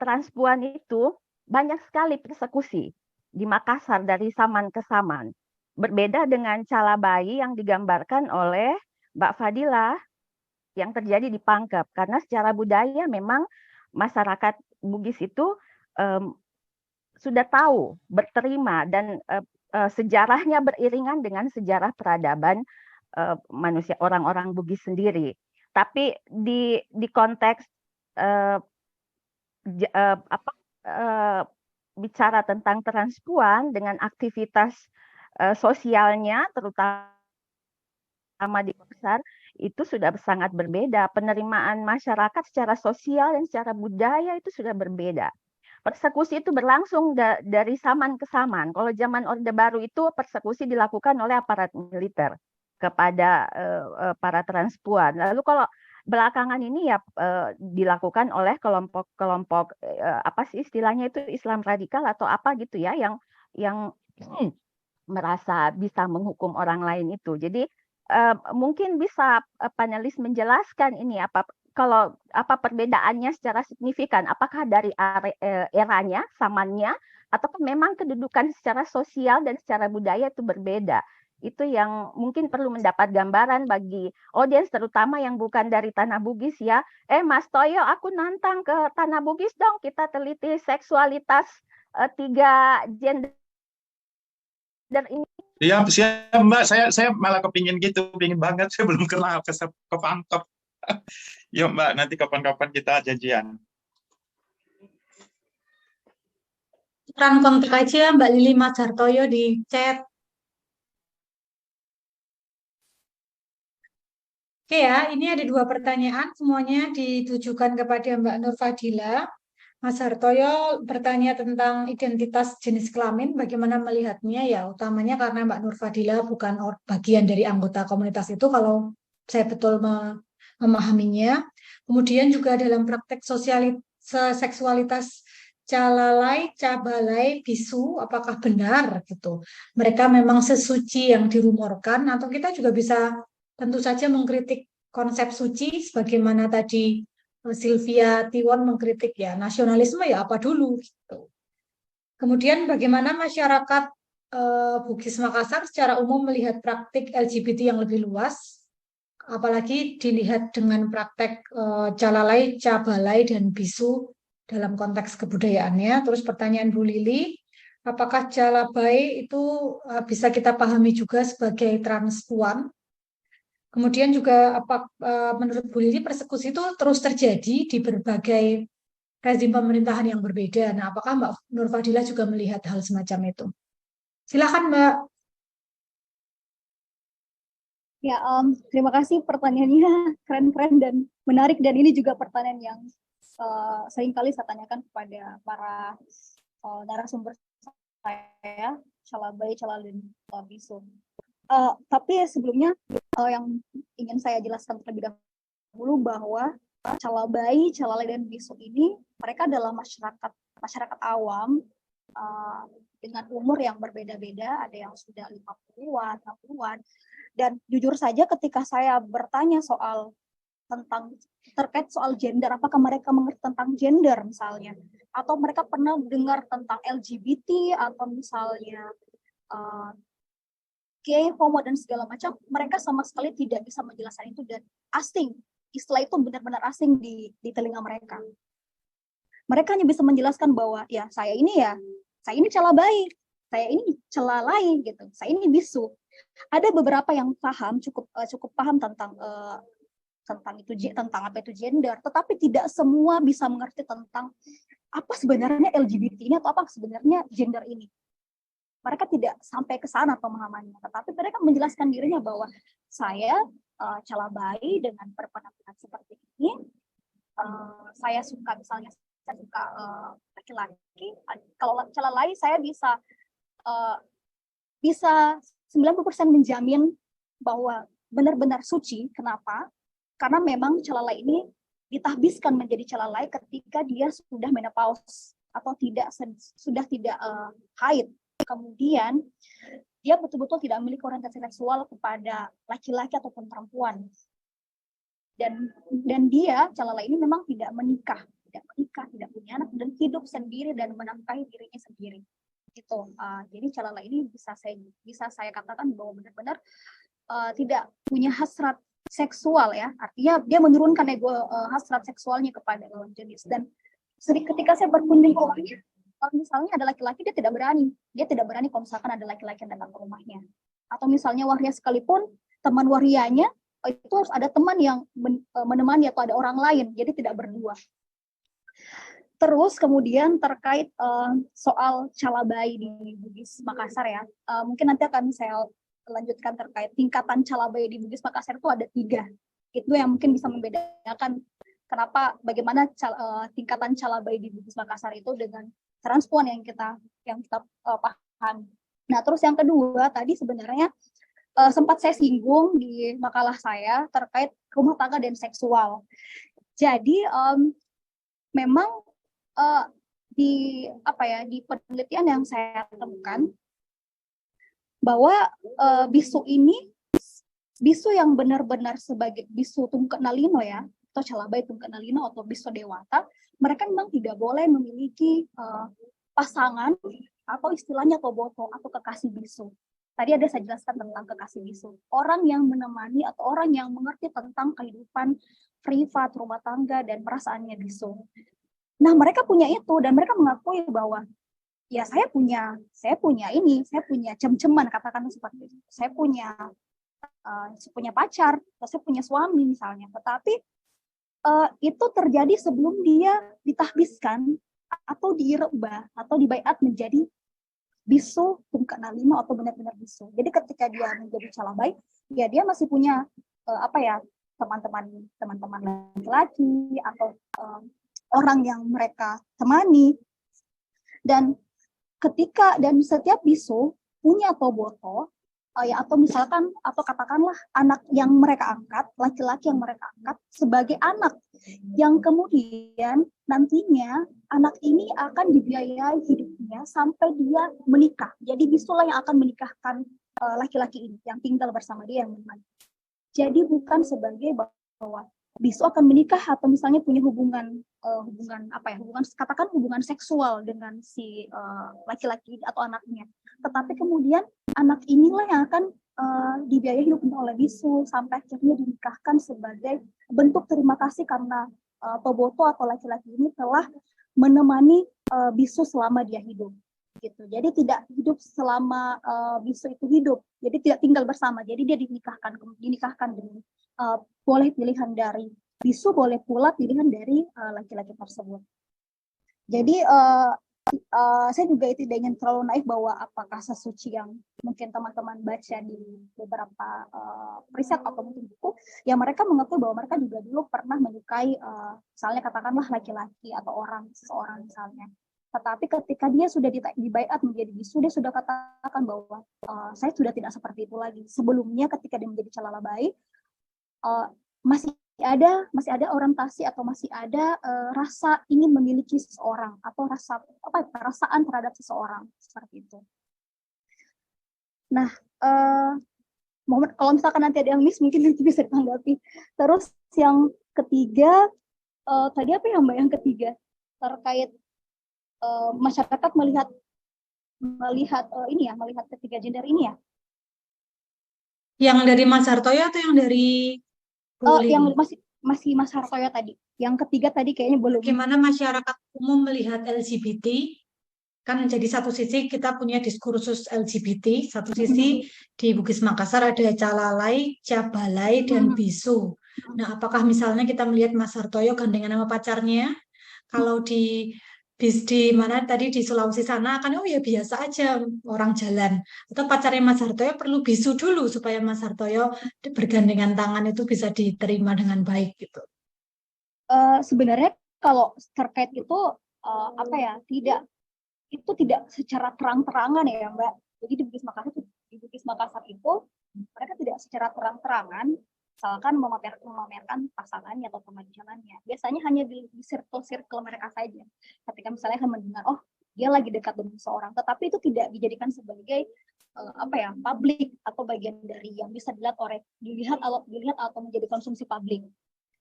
transpuan itu banyak sekali persekusi di Makassar dari zaman ke zaman. Berbeda dengan calabai yang digambarkan oleh Mbak Fadila yang terjadi di Pangkep. Karena secara budaya memang masyarakat Bugis itu sudah tahu, berterima, dan sejarahnya beriringan dengan sejarah peradaban manusia, orang-orang Bugis sendiri. Tapi di konteks bicara tentang transpuan dengan aktivitas sosialnya, terutama sama di besar itu sudah sangat berbeda. Penerimaan masyarakat secara sosial dan secara budaya itu sudah berbeda. Persekusi itu berlangsung dari zaman ke zaman. Kalau zaman Orde Baru itu persekusi dilakukan oleh aparat militer kepada para transpuan. Lalu kalau belakangan ini ya dilakukan oleh kelompok-kelompok apa sih istilahnya itu Islam radikal atau apa gitu ya yang merasa bisa menghukum orang lain itu. Jadi mungkin bisa panelis menjelaskan ini apa perbedaannya secara signifikan? Apakah dari eranya, zamannya, atau memang kedudukan secara sosial dan secara budaya itu berbeda? Itu yang mungkin perlu mendapat gambaran bagi audiens, terutama yang bukan dari Tanah Bugis ya. Mas Toyo, aku nantang ke Tanah Bugis dong, kita teliti seksualitas 3 gender ini. Iya, siap Mbak. Saya malah kepingin banget. Saya belum kenal kepangkep. Yuk Mbak, nanti kapan-kapan kita janjian. Peran kontak aja Mbak Lili Mas Hartoyo di chat. Oke ya, ini ada 2 pertanyaan, semuanya ditujukan kepada Mbak Nur Fadila. Mas Hartoyo bertanya tentang identitas jenis kelamin, bagaimana melihatnya ya, utamanya karena Mbak Nur Fadila bukan bagian dari anggota komunitas itu, kalau saya betul memahaminya. Kemudian juga dalam praktek seksualitas calalai, cabalai, bisu, apakah benar gitu? Mereka memang sesuci yang dirumorkan, atau kita juga bisa tentu saja mengkritik konsep suci, sebagaimana tadi Sylvia Tiwon mengkritik ya, nasionalisme ya apa dulu gitu. Kemudian bagaimana masyarakat Bugis Makassar secara umum melihat praktik LGBT yang lebih luas, apalagi dilihat dengan praktek calalai, cabalai, dan bisu dalam konteks kebudayaannya. Terus pertanyaan Bu Lili, apakah calabai itu bisa kita pahami juga sebagai transpuan? Kemudian juga menurut Bu Lili persekusi itu terus terjadi di berbagai rezim pemerintahan yang berbeda. Nah, apakah Mbak Nur Fadila juga melihat hal semacam itu? Silakan Mbak. Ya, terima kasih pertanyaannya keren-keren dan menarik, dan ini juga pertanyaan yang seringkali saya tanyakan kepada para narasumber saya, Calabai, Calal, dan Bisu. Tapi sebelumnya yang ingin saya jelaskan terlebih dahulu bahwa Calabai, Calalai, dan Bisu ini mereka adalah masyarakat awam dengan umur yang berbeda-beda, ada yang sudah 50-an, 60-an, dan jujur saja ketika saya bertanya terkait soal gender, apakah mereka mengerti tentang gender misalnya, atau mereka pernah dengar tentang LGBT atau misalnya gay, homo, dan segala macam, mereka sama sekali tidak bisa menjelaskan itu, dan asing. Istilah itu benar-benar asing di telinga mereka. Mereka hanya bisa menjelaskan bahwa ya saya ini calabai, saya ini calalai gitu, saya ini bisu. Ada beberapa yang paham, cukup paham tentang apa itu gender, tetapi tidak semua bisa mengerti tentang apa sebenarnya LGBT ini atau apa sebenarnya gender ini. Mereka tidak sampai ke sana pemahamannya, tetapi mereka menjelaskan dirinya bahwa saya calabai dengan berpenampilan seperti ini, saya suka misalnya laki-laki. Kalau calalai saya bisa 90% menjamin bahwa benar-benar suci. Kenapa? Karena memang calalai ini ditahbiskan menjadi calalai ketika dia sudah menopause atau sudah tidak haid. Kemudian dia betul-betul tidak memiliki orientasi seksual kepada laki-laki ataupun perempuan, dan dia calalai ini memang tidak menikah, tidak punya anak, dan hidup sendiri dan menafkahi dirinya sendiri. Gitu. Jadi calalai ini bisa saya katakan bahwa benar-benar tidak punya hasrat seksual ya, artinya dia menurunkan hasrat seksualnya kepada lawan jenis. Dan ketika saya berkunjung ke rumahnya, kalau misalnya ada laki-laki, dia tidak berani kalau misalkan ada laki-laki yang datang ke rumahnya. Atau misalnya waria sekalipun, teman warianya itu harus ada teman yang menemani atau ada orang lain, jadi tidak berdua. Terus kemudian terkait soal calabai di Bugis Makassar ya, mungkin nanti akan saya lanjutkan terkait tingkatan calabai di Bugis Makassar itu ada 3. Itu yang mungkin bisa membedakan kenapa bagaimana tingkatan calabai di Bugis Makassar itu dengan transpuan yang kita pahami. Nah, terus yang kedua tadi sebenarnya sempat saya singgung di makalah saya terkait rumah tangga dan seksual. Jadi memang di penelitian yang saya temukan bahwa bisu yang benar-benar sebagai bisu Tungkek Nalino ya, atau calabai Tungkek Nalino atau bisu dewata, mereka memang tidak boleh memiliki pasangan atau istilahnya toboto atau kekasih bisu. Tadi ada saya jelaskan tentang kekasih bisu. Orang yang menemani atau orang yang mengerti tentang kehidupan privat, rumah tangga, dan perasaannya bisu. Nah, mereka punya itu dan mereka mengakui bahwa ya saya punya cem-ceman, katakan seperti itu. Saya punya pacar, atau saya punya suami misalnya. Tetapi itu terjadi sebelum dia ditahbiskan atau direbah atau dibaiat menjadi bisu Tungkek Nalino atau benar-benar bisu. Jadi ketika dia menjadi calabai, ya dia masih punya teman-teman laki-laki atau orang yang mereka temani. Dan setiap bisu punya toboto atau misalkan atau katakanlah anak yang mereka angkat, laki-laki yang mereka angkat sebagai anak yang kemudian nantinya anak ini akan dibiayai hidupnya sampai dia menikah. Jadi bisulah yang akan menikahkan laki-laki ini yang tinggal bersama dia yang menemani. Jadi bukan sebagai bahwa bisu akan menikah atau misalnya punya hubungan seksual dengan si laki-laki atau anaknya. Tetapi kemudian anak inilah yang akan dibiayai hidupnya oleh bisu sampai akhirnya dinikahkan sebagai bentuk terima kasih karena toboto atau laki-laki ini telah menemani bisu selama dia hidup. Gitu. Jadi tidak hidup selama bisu itu hidup. Jadi tidak tinggal bersama. Jadi dia dinikahkan dengan boleh pilihan dari bisu, boleh pula pilihan dari laki-laki tersebut. Jadi saya juga tidak ingin terlalu naif bahwa apakah sesuci yang mungkin teman-teman baca di beberapa riset atau mungkin buku, yang mereka mengakui bahwa mereka juga dulu pernah menyukai misalnya katakanlah laki-laki atau seseorang misalnya. Tetapi ketika dia sudah dibaiat menjadi bisu, dia sudah katakan bahwa saya sudah tidak seperti itu lagi. Sebelumnya ketika dia menjadi calabai, masih ada orientasi atau masih ada rasa ingin memiliki seseorang atau perasaan terhadap seseorang seperti itu. Nah, kalau misalkan nanti ada yang miss mungkin nanti bisa ditanggapi. Terus yang ketiga, tadi apa ya Mbak yang ketiga terkait masyarakat melihat ketiga gender ini ya? Yang dari Mas Hartoyo atau yang dari yang masih Mas Hartoyo tadi. Yang ketiga tadi kayaknya belum. Gimana masyarakat umum melihat LGBT? Kan jadi satu sisi kita punya diskursus LGBT, satu sisi di Bugis Makassar ada calalai, cabalai, dan bisu. Nah, apakah misalnya kita melihat Mas Hartoyo gandengan sama pacarnya? Kalau di mana tadi di Sulawesi sana kan oh ya biasa aja orang jalan, atau pacarnya Mas Hartoyo perlu bisu dulu supaya Mas Hartoyo bergandengan tangan itu bisa diterima dengan baik gitu. Sebenarnya kalau terkait itu tidak secara terang-terangan ya Mbak. Jadi di Bugis Makassar itu mereka tidak secara terang-terangan misalkan memamerkan pasangannya atau teman jalannya. Biasanya hanya di circle mereka saja. Ketika misalnya mendengar, oh dia lagi dekat dengan seseorang, tetapi itu tidak dijadikan sebagai publik atau bagian dari yang bisa dilihat atau menjadi konsumsi publik.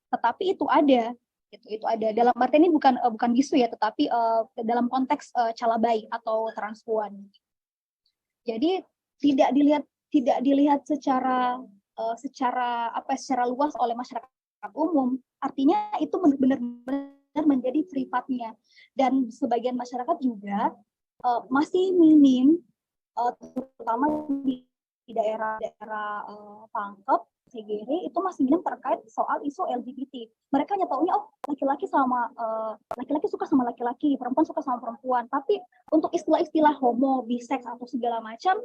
Tetapi itu ada. Itu ada dalam arti ini bukan bisu ya, tetapi dalam konteks calabai atau transpuan. Jadi tidak dilihat secara luas oleh masyarakat umum. Artinya itu benar-benar menjadi privatnya, dan sebagian masyarakat juga masih minim terutama di di daerah Pangkep, Segiri itu masih minim terkait soal isu LGBT. Mereka hanya taunya laki-laki laki-laki suka sama laki-laki, perempuan suka sama perempuan. Tapi untuk istilah-istilah homo, biseks atau segala macam,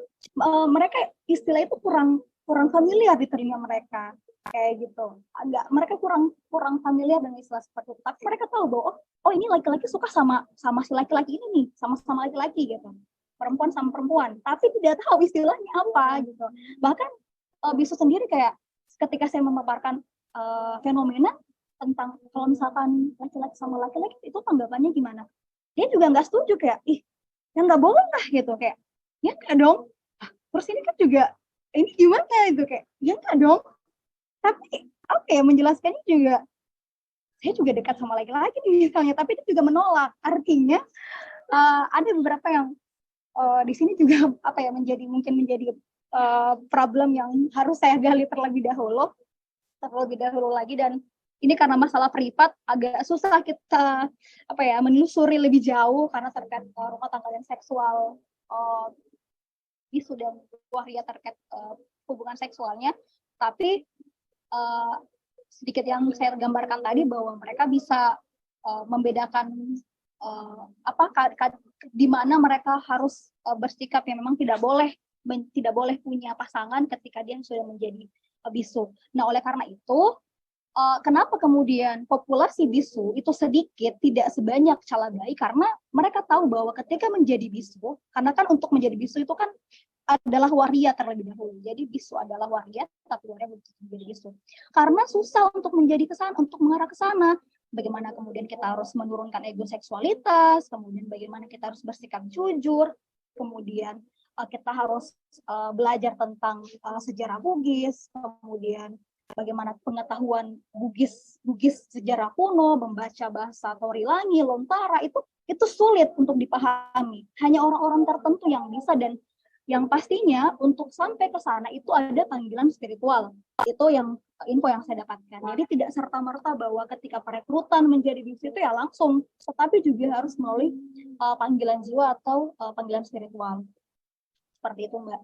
mereka istilah itu kurang familiar di telinga mereka, kayak gitu. Mereka kurang familiar dengan istilah seperti itu. Tapi mereka tahu bahwa ini laki-laki suka sama si laki-laki ini nih, sama laki-laki gitu. Perempuan sama perempuan, tapi tidak tahu istilahnya apa gitu. Bahkan Bisu sendiri kayak ketika saya memaparkan fenomena tentang kalau misalkan laki-laki sama laki-laki itu tanggapannya gimana? Dia juga nggak setuju, kayak ya nggak boleh lah gitu, kayak ya nggak dong. Terus ini kan juga ini gimana itu, kayak ya nggak dong. Tapi menjelaskannya juga saya juga dekat sama laki-laki misalnya, tapi itu juga menolak. Artinya ada beberapa yang di sini juga menjadi problem yang harus saya gali terlebih dahulu lagi. Dan ini karena masalah privat agak susah kita menelusuri lebih jauh karena terkait rumah tangga dan seksual isu dan waria terkait hubungan seksualnya. Tapi sedikit yang saya gambarkan tadi bahwa mereka bisa membedakan di mana mereka harus bersikap yang memang tidak boleh punya pasangan ketika dia sudah menjadi bisu. Nah, oleh karena itu, kenapa kemudian populasi bisu itu sedikit, tidak sebanyak calabai, karena mereka tahu bahwa ketika menjadi bisu, karena kan untuk menjadi bisu itu kan adalah waria terlebih dahulu. Jadi bisu adalah waria, tapi waria belum menjadi bisu. Karena susah untuk mengarah ke sana. Bagaimana kemudian kita harus menurunkan ego seksualitas, kemudian bagaimana kita harus bersikap jujur, kemudian kita harus belajar tentang sejarah Bugis, kemudian bagaimana pengetahuan Bugis sejarah kuno, membaca bahasa Torilangi, Lontara, itu sulit untuk dipahami. Hanya orang-orang tertentu yang bisa, dan yang pastinya untuk sampai ke sana itu ada panggilan spiritual. Itu info yang saya dapatkan. Jadi tidak serta-merta bahwa ketika perekrutan menjadi bisu itu ya langsung, tetapi juga harus melalui panggilan jiwa atau panggilan spiritual. Seperti itu, Mbak.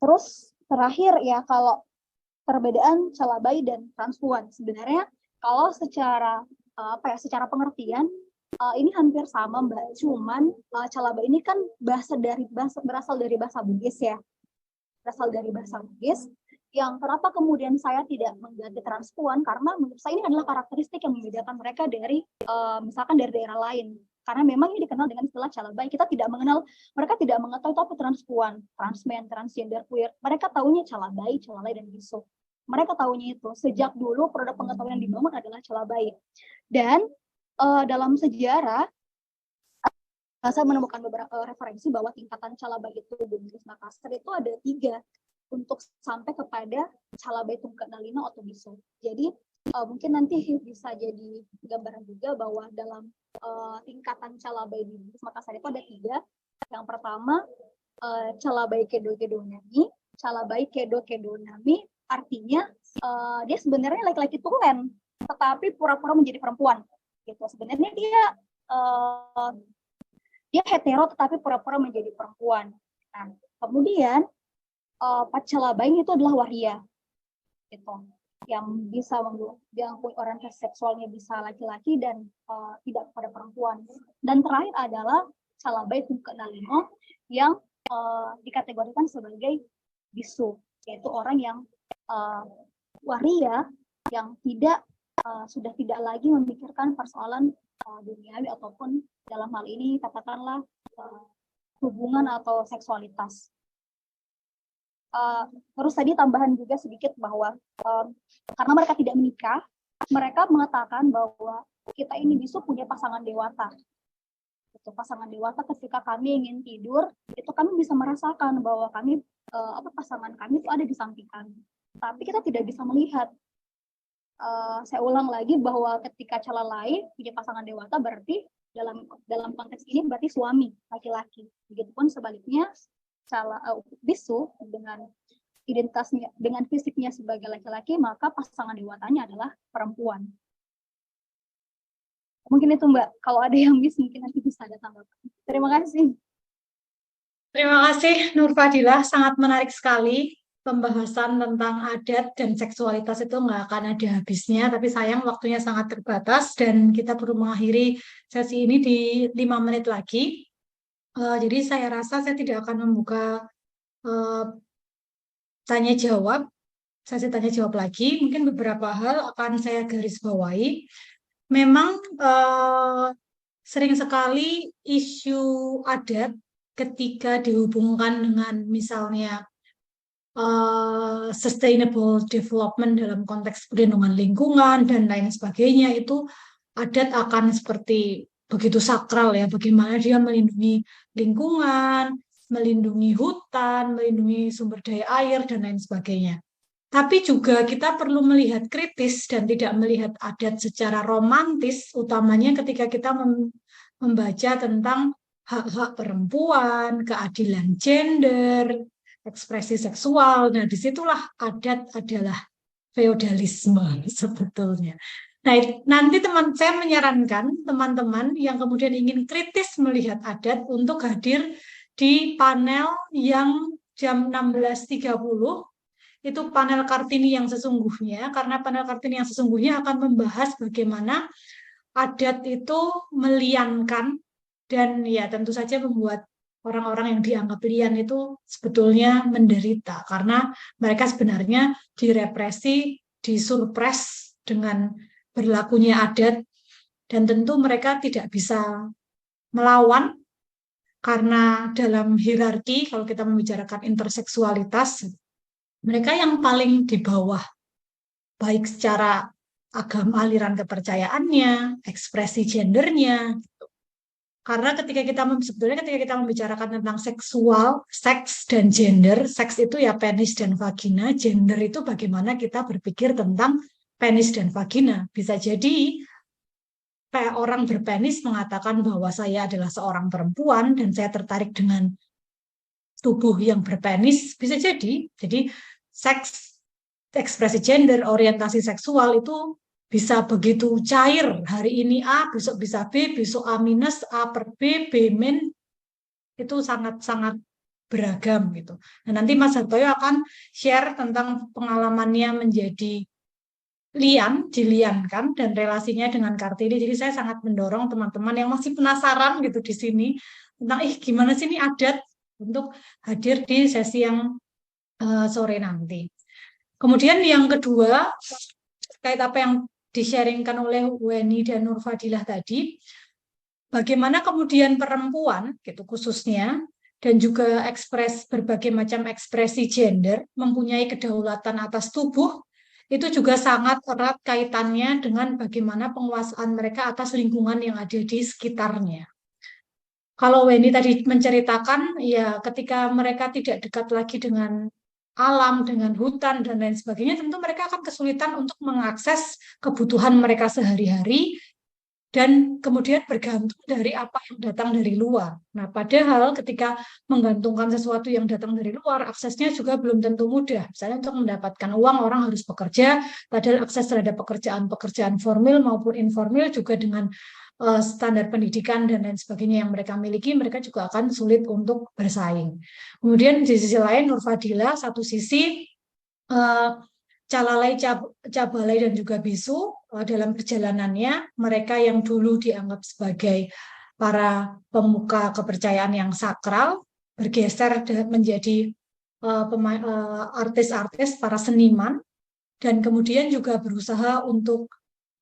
Terus terakhir ya, kalau perbedaan calabai dan transpuan, sebenarnya kalau secara pengertian ini hampir sama, Mbak. Cuman calabai ini kan berasal dari bahasa Bugis ya. Berasal dari bahasa Bugis. Yang kenapa kemudian saya tidak mengganti transpuan, karena menurut saya ini adalah karakteristik yang membedakan mereka dari misalkan dari daerah lain. Karena memang ini dikenal dengan istilah calabai. Mereka tidak mengetahui apa transpuan, transmen, transgender, queer. Mereka tahunya calabai, calalai, dan bisu. Mereka tahunya itu. Sejak dulu produk pengetahuan yang dibangun adalah calabai. Dan dalam sejarah, saya menemukan beberapa referensi bahwa tingkatan calabai itu di Bugis Makassar itu ada 3 untuk sampai kepada calabai Tungkak Nalina atau bisu. Jadi mungkin nanti bisa jadi gambaran juga bahwa dalam tingkatan calabai di Bugis Makassar itu ada 3. Yang pertama calabai Kedo-Kedonami. Calabai Kedo-Kedonami artinya dia sebenarnya laki-laki tulen, tetapi pura-pura menjadi perempuan. Gitu. Sebenarnya dia hetero tetapi pura-pura menjadi perempuan. Nah, kemudian Pacalabai itu adalah waria, gitu, yang bisa yang orientasi seksualnya bisa laki-laki dan tidak pada perempuan. Dan terakhir adalah calabai Tungkak Nalina yang dikategorikan sebagai bisu, yaitu orang yang waria yang sudah tidak lagi memikirkan persoalan duniawi ataupun dalam hal ini katakanlah hubungan atau seksualitas. Terus tadi tambahan juga sedikit bahwa karena mereka tidak menikah, mereka mengatakan bahwa kita ini bisu punya pasangan dewata. Itu pasangan dewata ketika kami ingin tidur, itu kami bisa merasakan bahwa pasangan kami itu ada di samping kami. Tapi kita tidak bisa melihat. Saya ulang lagi bahwa ketika calalai punya pasangan dewata berarti dalam konteks ini berarti suami laki-laki. Begitupun sebaliknya bisu dengan identitasnya, dengan fisiknya sebagai laki-laki, maka pasangan dewatanya adalah perempuan. Mungkin itu, Mbak. Kalau ada yang mungkin nanti bisa ada tanggapan. Terima kasih. Terima kasih Nur Fadilah, sangat menarik sekali pembahasan tentang adat dan seksualitas itu nggak akan ada habisnya, tapi sayang waktunya sangat terbatas dan kita perlu mengakhiri sesi ini di 5 menit lagi. Jadi saya rasa saya tidak akan membuka tanya jawab, sesi tanya jawab lagi. Mungkin beberapa hal akan saya garis bawahi. Memang sering sekali isu adat ketika dihubungkan dengan misalnya sustainable development dalam konteks perlindungan lingkungan dan lain sebagainya, itu adat akan seperti begitu sakral ya, bagaimana dia melindungi lingkungan, melindungi hutan, melindungi sumber daya air dan lain sebagainya. Tapi juga kita perlu melihat kritis dan tidak melihat adat secara romantis, utamanya ketika kita membaca tentang hak-hak perempuan, keadilan gender, ekspresi seksual. Nah, disitulah adat adalah feodalisme sebetulnya. Nah, nanti saya menyarankan teman-teman yang kemudian ingin kritis melihat adat untuk hadir di panel yang jam 16.30. Itu panel Kartini yang sesungguhnya, karena panel Kartini yang sesungguhnya akan membahas bagaimana adat itu meliankan dan ya tentu saja membuat orang-orang yang dianggap lian itu sebetulnya menderita karena mereka sebenarnya direpresi, disurpres dengan berlakunya adat, dan tentu mereka tidak bisa melawan karena dalam hierarki, kalau kita membicarakan interseksualitas, mereka yang paling di bawah, baik secara agama, aliran kepercayaannya, ekspresi gendernya. Gitu. Karena sebetulnya ketika kita membicarakan tentang seksual, seks dan gender, seks itu ya penis dan vagina, gender itu bagaimana kita berpikir tentang penis dan vagina. Bisa jadi orang berpenis mengatakan bahwa saya adalah seorang perempuan dan saya tertarik dengan tubuh yang berpenis, bisa jadi. Jadi seks, ekspresi gender, orientasi seksual itu bisa begitu cair. Hari ini A, besok bisa B, besok A minus, A per B, B min. Itu sangat-sangat beragam gitu. Nah, nanti Mas Hartoyo akan share tentang pengalamannya menjadi diliankan dan relasinya dengan Kartini. Jadi saya sangat mendorong teman-teman yang masih penasaran gitu di sini tentang gimana sih ini adat untuk hadir di sesi yang sore nanti. Kemudian yang kedua, terkait apa yang di-sharingkan oleh Weni dan Nur Fadilah tadi, bagaimana kemudian perempuan gitu khususnya dan juga berbagai macam ekspresi gender mempunyai kedaulatan atas tubuh, itu juga sangat erat kaitannya dengan bagaimana penguasaan mereka atas lingkungan yang ada di sekitarnya. Kalau Weni tadi menceritakan, ya ketika mereka tidak dekat lagi dengan alam, dengan hutan, dan lain sebagainya, tentu mereka akan kesulitan untuk mengakses kebutuhan mereka sehari-hari, dan kemudian bergantung dari apa yang datang dari luar. Nah, padahal ketika menggantungkan sesuatu yang datang dari luar, aksesnya juga belum tentu mudah. Misalnya untuk mendapatkan uang, orang harus bekerja, padahal akses terhadap pekerjaan formil maupun informil juga dengan standar pendidikan dan lain sebagainya yang mereka miliki, mereka juga akan sulit untuk bersaing. Kemudian di sisi lain, Nur Fadilah, satu sisi Calalai, Cabalai, dan juga Bisu dalam perjalanannya, mereka yang dulu dianggap sebagai para pemuka kepercayaan yang sakral, bergeser menjadi artis-artis, para seniman, dan kemudian juga berusaha untuk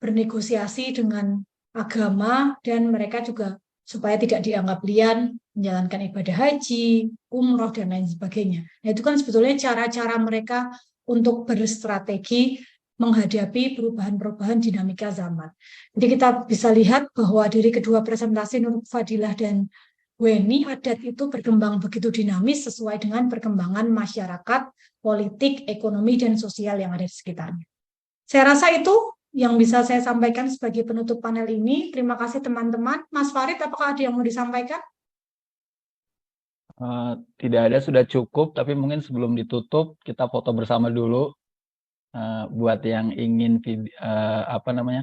bernegosiasi dengan agama, dan mereka juga supaya tidak dianggap lian, menjalankan ibadah haji, umroh, dan lain sebagainya. Nah, itu kan sebetulnya cara-cara mereka untuk berstrategi menghadapi perubahan-perubahan dinamika zaman. Jadi kita bisa lihat bahwa dari kedua presentasi Nur Fadilah dan Weni, adat itu berkembang begitu dinamis sesuai dengan perkembangan masyarakat, politik, ekonomi, dan sosial yang ada di sekitarnya. Saya rasa itu yang bisa saya sampaikan sebagai penutup panel ini. Terima kasih teman-teman. Mas Farid, apakah ada yang mau disampaikan? Tidak ada, sudah cukup. Tapi mungkin sebelum ditutup, kita foto bersama dulu. Buat yang ingin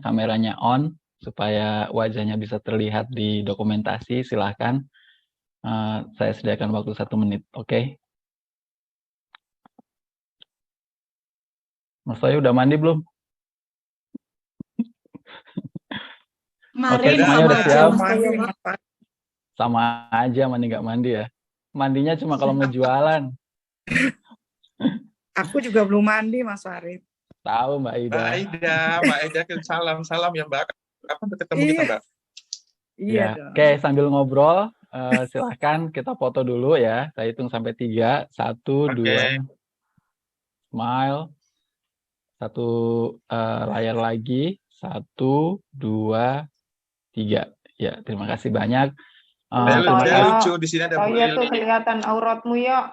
kameranya on, supaya wajahnya bisa terlihat di dokumentasi, silahkan. Saya sediakan waktu 1 menit, oke? Mas Toyo udah mandi belum? Kemarin semuanya sama udah aja siap? Mas Toyo, Pak. Sama aja mandi nggak mandi ya. Mandinya cuma kalau ngejualan. Aku juga belum mandi, Mas Farid. Tahu Mbak Ida. Mbak Ida, salam ya Mbak. Kapan ketemu kita Mbak? Iya Ya, dong. oke, sambil ngobrol, silahkan kita foto dulu ya. Saya hitung sampai 3. 1, 2, smile. 1 layar lagi. 1, 2, 3. Ya, terima kasih banyak. Terima Saya kasih. lucu di sini ada Bu Toyo tuh Lili. kelihatan auratmu yuk.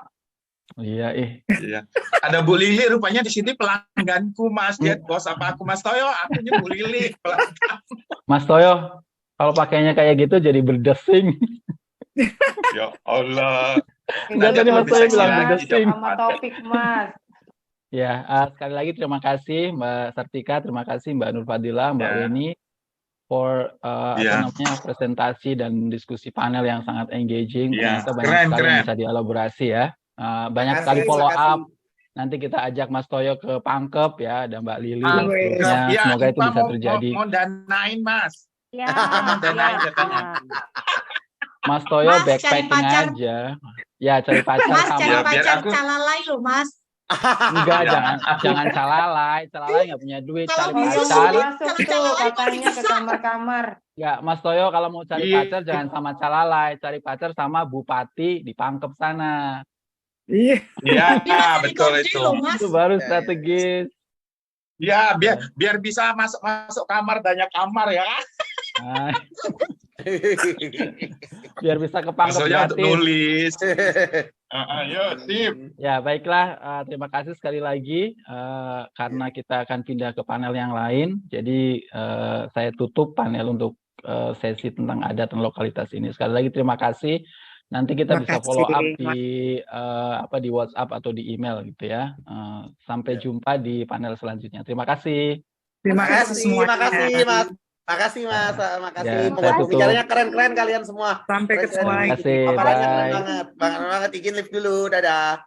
Iya, Iya. Ada Bu Lili rupanya di sini pelangganku Mas. Dia bos apa aku Mas Toyo? Akunya Bu Lili pelanggan. Mas Toyo, kalau pakainya kayak gitu jadi berdesing. Ya Allah. Enggak, tadi Mas Toyo bilang lagi berdesing. Sama topik Mas. Ya, sekali lagi terima kasih Mbak Sartika, terima kasih Mbak Nur Fadila, Mbak Weni for presentasi dan diskusi panel yang sangat engaging. Ternyata banyak sekali yang bisa dielaborasi ya. Banyak sekali follow up. Nanti kita ajak Mas Toyo ke Pangkep ya, ada Mbak Lili dan seterusnya. Semoga itu bisa terjadi. Mau danain Mas. Ya, Mau danain katanya. Mas Toyo Mas, backpacking cari pacar. aja. Ya, cari pacar Mas sama. cari pacar calalai loh Mas. Enggak, jangan calalai nggak punya duit, cari Toyo pacar. mau masuk tuh katanya ke kamar-kamar. Ya, Mas Toyo kalau mau cari pacar jangan sama calalai, cari pacar sama bupati di Pangkep sana. Iya, betul itu. Itu baru strategis. Ya, biar bisa masuk kamar, banyak kamar ya. Nah, biar bisa ke Pangkep maksudnya gratis. untuk nulis. Ayo, sip. Ya, baiklah. Terima kasih sekali lagi karena kita akan pindah ke panel yang lain. Jadi saya tutup panel untuk sesi tentang adat dan lokalitas ini. Sekali lagi terima kasih. Nanti kita bisa follow up di WhatsApp atau di email gitu ya. Sampai jumpa di panel selanjutnya. Terima kasih. Terima kasih Mas. Makasih Mas, makasih. Pembicaranya keren-keren kalian semua. Sampai ketemu lagi. Terima kasih. Paparannya keren banget. Izin live dulu. Dadah.